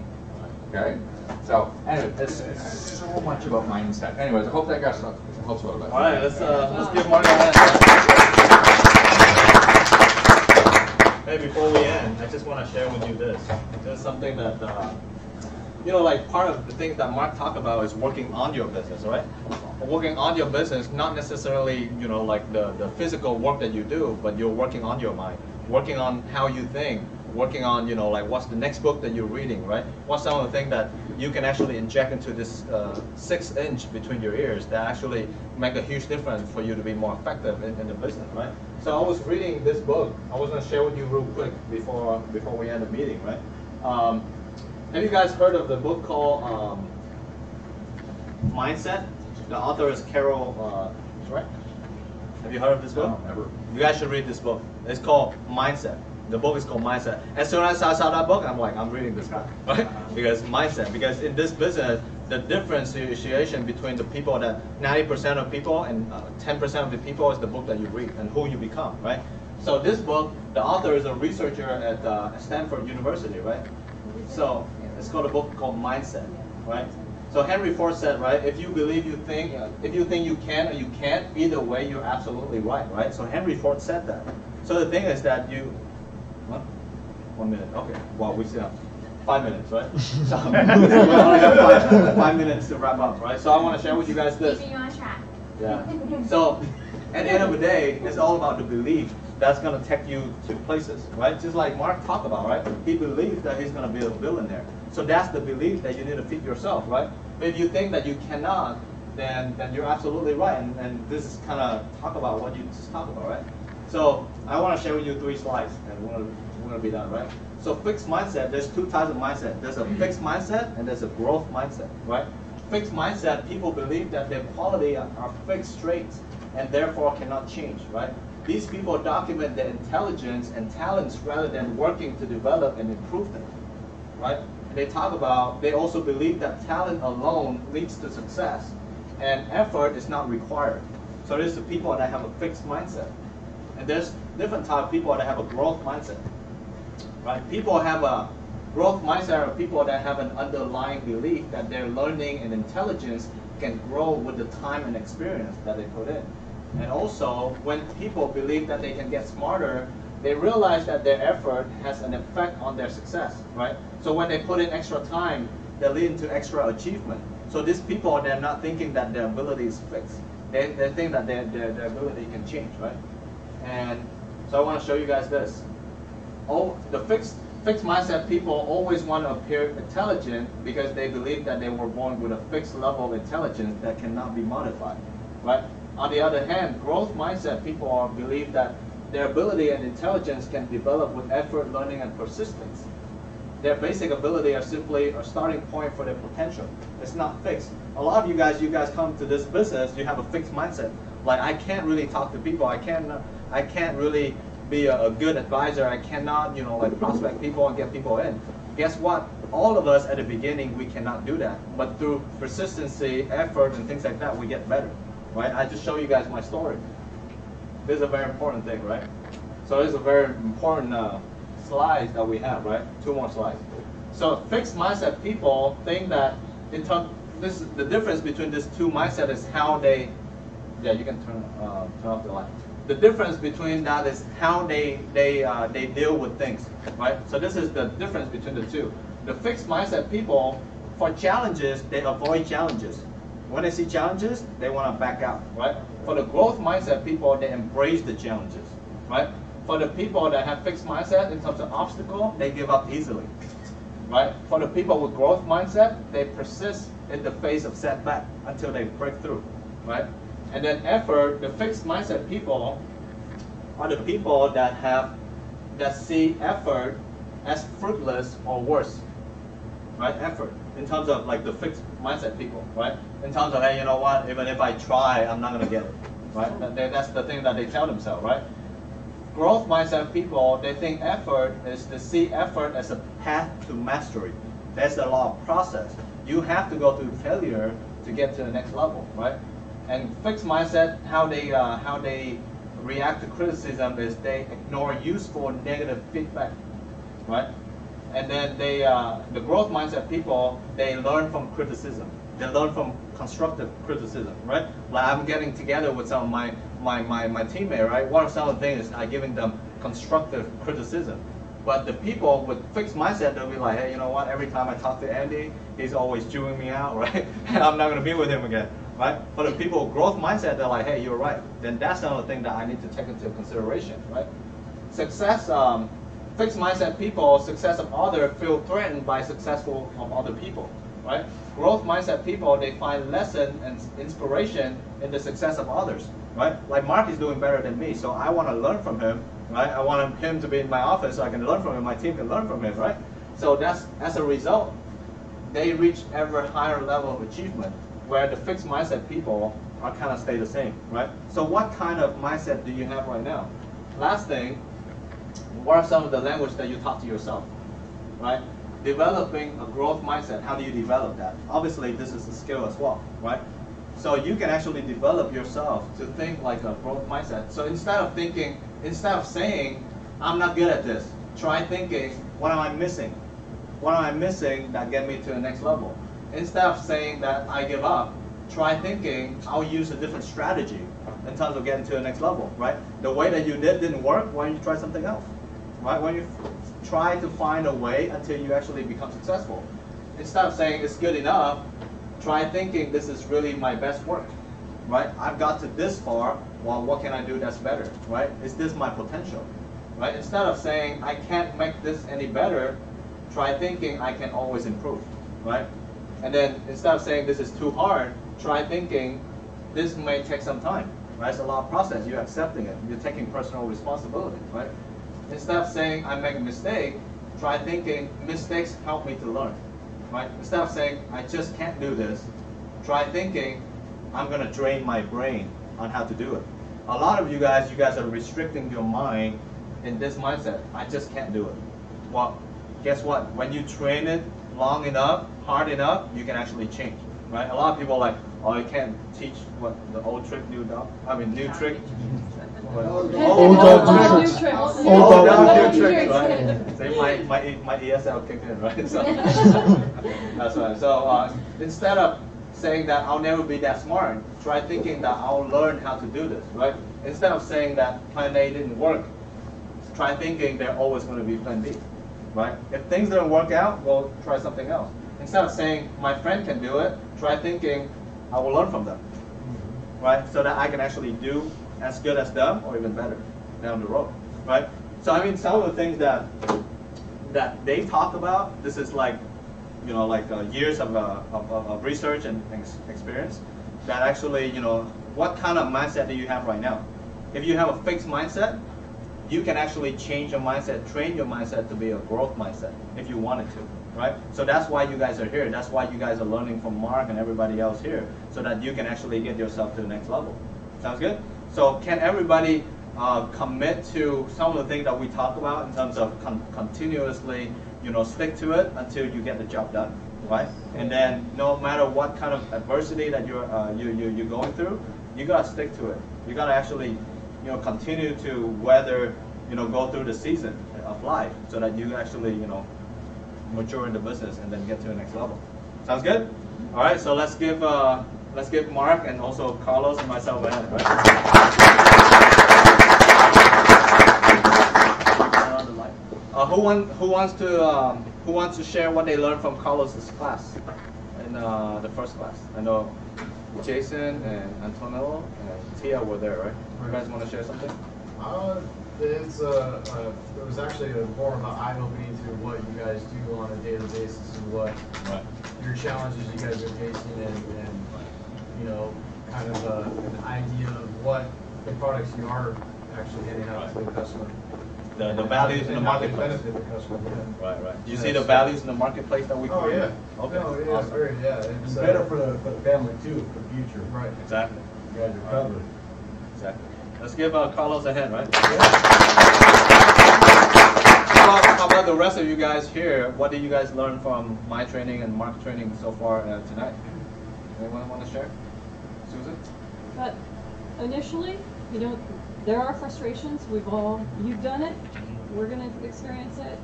Okay? So, anyway, it's so much about mindset. Anyways, I hope that helps a little bit. All right, let's give Marty a hand. Hey, before we end, I just want to share with you this. This is something that, like part of the things that Mark talked about is working on your business, right? Working on your business, not necessarily, like the physical work that you do, but you're working on your mind. Working on how you think, working on, like what's the next book that you're reading, right? What's some of the things that you can actually inject into this 6-inch between your ears that actually make a huge difference for you to be more effective in the business, right? So I was reading this book. I was going to share with you real quick before we end the meeting, right? Have you guys heard of the book called Mindset? The author is Carol, right? Have you heard of this book? No, never. You guys should read this book. It's called Mindset. The book is called Mindset. As soon as I saw that book, I'm like, I'm reading this book, right? Because mindset. Because in this business, the differentiation between the people that 90% of people and 10% of the people is the book that you read and who you become, right? So this book, the author is a researcher at Stanford University, right? So it's called a book called Mindset, right? So Henry Ford said, right, if you believe you think you can or you can't, either way you're absolutely right? So Henry Ford said that. So the thing is that what? 1 minute, okay. Well, we still have 5 minutes, right? So we only have 5 minutes to wrap up, right? So I want to share with you guys this. Keeping you on track. Yeah. So at the end of the day, it's all about the belief that's going to take you to places, right? Just like Mark talked about, right? He believes that he's going to be a billionaire. So that's the belief that you need to feed yourself, right? But if you think that you cannot, then you're absolutely right. And this is kind of talk about what you just talked about, right? So I want to share with you 3 slides, and we're going to be done, right? So fixed mindset, there's 2 types of mindset. There's a fixed mindset and there's a growth mindset, right? Fixed mindset, people believe that their quality are fixed traits and therefore cannot change, right? These people document their intelligence and talents rather than working to develop and improve them, right? They also believe that talent alone leads to success and effort is not required. So there's the people that have a fixed mindset. And there's different type of people that have a growth mindset, right? People have a growth mindset are people that have an underlying belief that their learning and intelligence can grow with the time and experience that they put in. And also, when people believe that they can get smarter, they realize that their effort has an effect on their success, right? So when they put in extra time, they lead to extra achievement. So these people, they're not thinking that their ability is fixed. They think that their ability can change, right? And so I want to show you guys this. The fixed mindset people always want to appear intelligent because they believe that they were born with a fixed level of intelligence that cannot be modified, right? On the other hand, growth mindset people believe that their ability and intelligence can develop with effort, learning, and persistence. Their basic ability are simply a starting point for their potential. It's not fixed. A lot of you guys come to this business, you have a fixed mindset. Like, I can't really talk to people. I can't really be a good advisor. I cannot, like, prospect people and get people in. Guess what? All of us at the beginning, we cannot do that. But through persistency, effort, and things like that, we get better, right? I just show you guys my story. This is a very important thing, right? So this is a very important slides that we have, right? 2 more slides. So fixed mindset people think that the difference between these 2 mindsets is how they, yeah, you can turn off the light. The difference between that is how they deal with things, right? So this is the difference between the 2. The fixed mindset people, for challenges, they avoid challenges. When they see challenges, they want to back out, right? For the growth mindset people, they embrace the challenges, right? For the people that have fixed mindset in terms of obstacle, they give up easily, right? For the people with growth mindset, they persist in the face of setback until they break through, right? And then effort, the fixed mindset people are the people that see effort as fruitless or worse, right? Effort, in terms of like the fixed mindset people, right? In terms of, hey, you know what, even if I try, I'm not gonna get it, right? That's the thing that they tell themselves, right? Growth mindset people, they think effort is to see effort as a path to mastery. That's a law of process. You have to go through failure to get to the next level, right? And fixed mindset, how they react to criticism is they ignore useful negative feedback, right? And then the growth mindset people, they learn from criticism. They learn from constructive criticism, right? Like, I'm getting together with some of my teammate, right? One of some of the things is I'm giving them constructive criticism. But the people with fixed mindset, they'll be like, hey, you know what? Every time I talk to Andy, he's always chewing me out, right? And I'm not going to be with him again, right? But the people with growth mindset, they're like, hey, you're right. Then that's another thing that I need to take into consideration, right? Success, fixed mindset people, success of others feel threatened by successful of other people, right? Growth mindset people, they find lesson and inspiration in the success of others, right? Like Mark is doing better than me, so I want to learn from him, right? I want him to be in my office so I can learn from him, my team can learn from him, right? So that's, as a result, they reach ever higher level of achievement, where the fixed mindset people are kind of stay the same, right? So what kind of mindset do you have right now? Last thing, what are some of the language that you talk to yourself, right? Developing a growth mindset, how do you develop that? Obviously, this is a skill as well, right? So you can actually develop yourself to think like a growth mindset. So instead of saying, I'm not good at this, try thinking, what am I missing? What am I missing that get me to the next level? Instead of saying that I give up, try thinking, I'll use a different strategy in terms of getting to the next level, right? The way that you didn't work, why don't you try something else, right? When you try to find a way until you actually become successful. Instead of saying it's good enough, try thinking this is really my best work, right? I've got to this far, well, what can I do that's better, right? Is this my potential, right? Instead of saying I can't make this any better, try thinking I can always improve, right? And then instead of saying this is too hard, try thinking this may take some time, right? It's a lot of process, you're accepting it, you're taking personal responsibility, right? Instead of saying I make a mistake, try thinking mistakes help me to learn, right? Instead of saying I just can't do this, try thinking I'm going to drain my brain on how to do it. A lot of you guys are restricting your mind in this mindset. I just can't do it. Well, guess what? When you train it long enough, hard enough, you can actually change, right? A lot of people are like, oh, you can't teach what the old trick, new dog. I mean, new trick. Old dog, new tricks. Old dog, new tricks, right? Say my ESL kicked in, right? So that's right. So instead of saying that I'll never be that smart, try thinking that I'll learn how to do this, right? Instead of saying that plan A didn't work, try thinking there's always going to be plan B, right? If things don't work out, well, try something else. Instead of saying my friend can do it, try thinking I will learn from them, right? So that I can actually do as good as them or even better down the road, right? So I mean, some of the things that they talk about, this is like, you know, like years of research and experience that actually, you know, what kind of mindset do you have right now? If you have a fixed mindset, you can actually change your mindset, train your mindset to be a growth mindset if you wanted to, right? So that's why you guys are here. That's why you guys are learning from Mark and everybody else here, so that you can actually get yourself to the next level. Sounds good? So can everybody commit to some of the things that we talked about in terms of continuously, stick to it until you get the job done, right? And then no matter what kind of adversity that you're going through, you gotta stick to it. You gotta actually, continue to weather, go through the season of life, so that you actually, mature in the business and then get to the next level. Sounds good? All right. So let's give Mark and also Carlos and myself a hand. Right? Who wants to share what they learned from Carlos's class in the first class? I know Jason and Antonello and Tia were there, right? You guys want to share something? It was actually more of an eye-opening to what you guys do on a daily basis and what your challenges you guys are facing, and kind of an idea of what the products you are actually handing out to the customer. The values in the marketplace. Benefit the customer. Yeah. Right. Do you see the values in the marketplace that we create? Oh yeah. Okay. No, yeah, Awesome. It's better for the family too, for the future. Right. Exactly. You guys are covered. Exactly. Let's give Carlos a hand, right? Yeah. How about the rest of you guys here? What did you guys learn from my training and Mark's training so far tonight? Anyone want to share? Susan? But initially, there are frustrations. You've done it. We're going to experience it.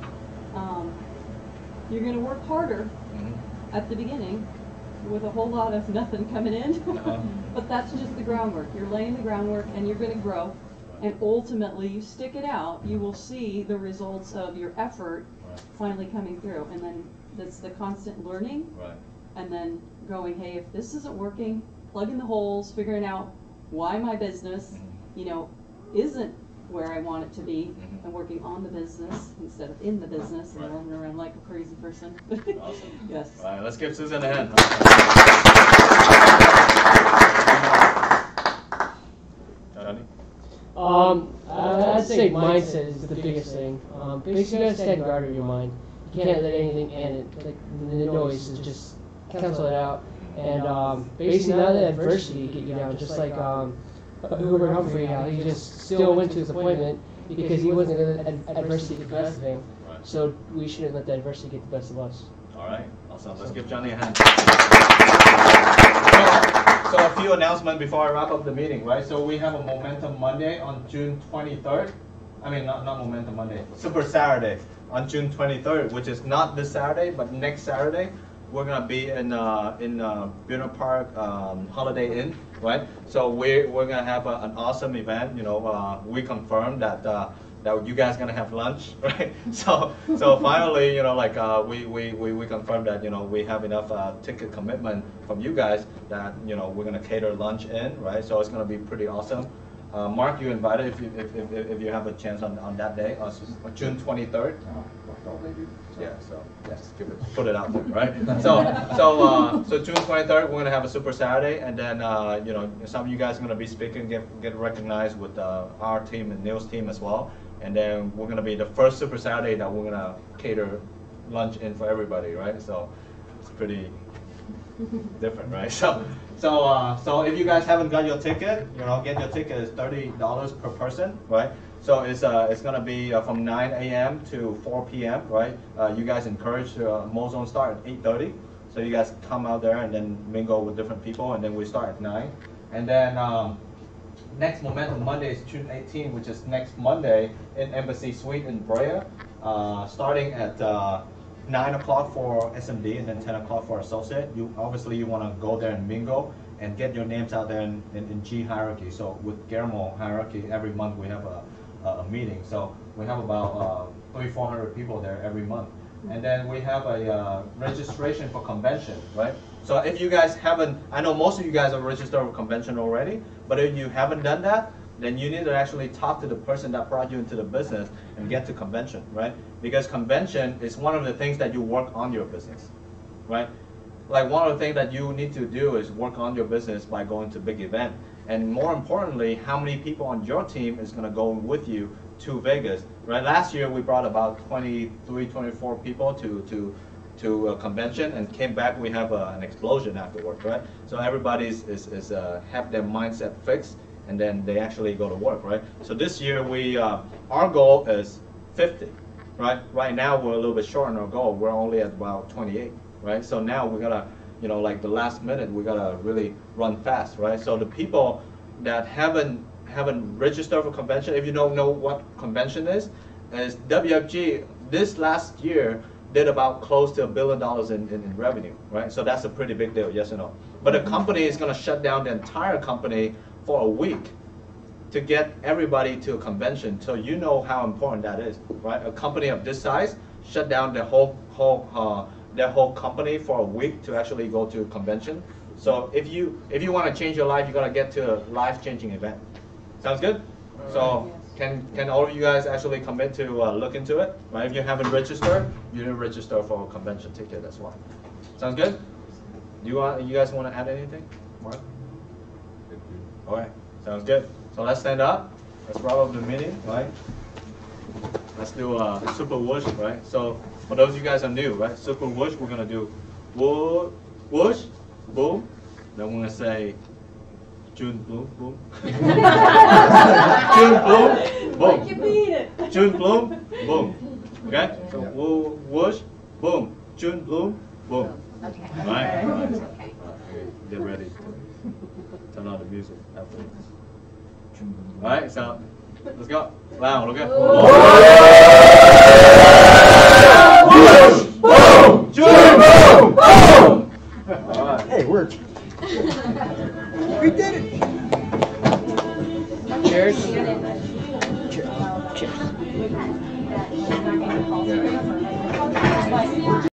You're going to work harder at the beginning with a whole lot of nothing coming in. But that's just the groundwork. You're laying the groundwork and you're going to grow. And ultimately, you stick it out, you will see the results of your effort finally coming through. And then that's the constant learning. Right. And then going, hey, if this isn't working, plugging the holes, figuring out why my business, isn't where I want it to be, and working on the business instead of in the business and running around like a crazy person. Awesome. Yes. All right, let's give Susan a hand. I'd say mindset is the biggest thing. Basically, you gotta stand guard of your mind. You can't let anything in it, like the noise, is just cancel it out. And basically, not let adversity get you down. Just like Hubert Humphrey, how he just still went to his appointment because he wasn't going to let adversity get the best of him. Right. So we shouldn't let the adversity get the best of us. All right, awesome. Let's give Johnny a hand. So a few announcements before I wrap up the meeting, right? So we have a Momentum Monday on June 23rd. I mean, not Momentum Monday, Super Saturday on June 23rd, which is not this Saturday, but next Saturday. We're gonna be in Buena Park Holiday Inn, right? So we're gonna have an awesome event. We confirmed that that you guys gonna have lunch, right? So finally, we confirmed that we have enough ticket commitment from you guys that we're gonna cater lunch in, right? So it's gonna be pretty awesome. Mark, you invited if you have a chance on that day, June 23rd. Yeah, so yes, put it out there, right? So June 23rd, we're gonna have a Super Saturday, and then some of you guys are gonna be speaking, get recognized with our team and Neil's team as well, and then we're gonna be the first Super Saturday that we're gonna cater lunch in for everybody, right? So it's pretty different, right? So if you guys haven't got your ticket, get your ticket. It's $30 per person, right? So it's gonna be from 9 a.m. to 4 p.m. right? You guys encouraged Mozone start at 8:30, so you guys come out there and then mingle with different people, and then we start at 9. And then next Momentum Monday is June 18, which is next Monday in Embassy Suite in Brea, starting at 9 o'clock for SMD and then 10 o'clock for associate. You want to go there and mingle and get your names out there in G hierarchy. So with Guillermo hierarchy, every month we have a meeting. So we have about 300-400 people there every month. And then we have a registration for convention, right? So if you guys haven't, I know most of you guys are registered for convention already, but if you haven't done that, then you need to actually talk to the person that brought you into the business and get to convention, right? Because convention is one of the things that you work on your business, right? Like one of the things that you need to do is work on your business by going to big event. And more importantly, how many people on your team is going to go with you to Vegas, right? Last year we brought about 23, 24 people to a convention and came back. We have an explosion afterwards, right? So everybody's have their mindset fixed, and then they actually go to work, right? So this year we our goal is 50, right? Right now we're a little bit short on our goal. We're only at about 28, right? So now we gotta, you know, like the last minute, we gotta really run fast, right? So the people that haven't registered for convention, if you don't know what convention is WFG this last year did about close to $1 billion in revenue, right? So that's a pretty big deal, yes or no? But the company is gonna shut down the entire company for a week to get everybody to a convention, so you know how important that is, right? A company of this size shut down their whole company for a week to actually go to a convention. So if you want to change your life, you gotta get to a life-changing event. Sounds good? So can all of you guys actually commit to look into it? Right? If you haven't registered, you didn't register for a convention ticket. That's why. Sounds good? You guys want to add anything? Mark? All right. Sounds good. So let's stand up. Let's wrap up the meeting, right? Let's do super whoosh, right? So for those of you guys who are new, right? Super whoosh, we're gonna do whoosh, boom. Then we're gonna say June bloom, boom. June bloom, boom. June bloom, boom. Okay? So whoosh, boom. June bloom, boom. Okay. All right? Okay. Get ready. Turn on the music after this. All right, so let's go. Loud, okay? Whoosh, boom, June, boom, boom. All right. Hey, we're. We did it. Cheers. Cheers.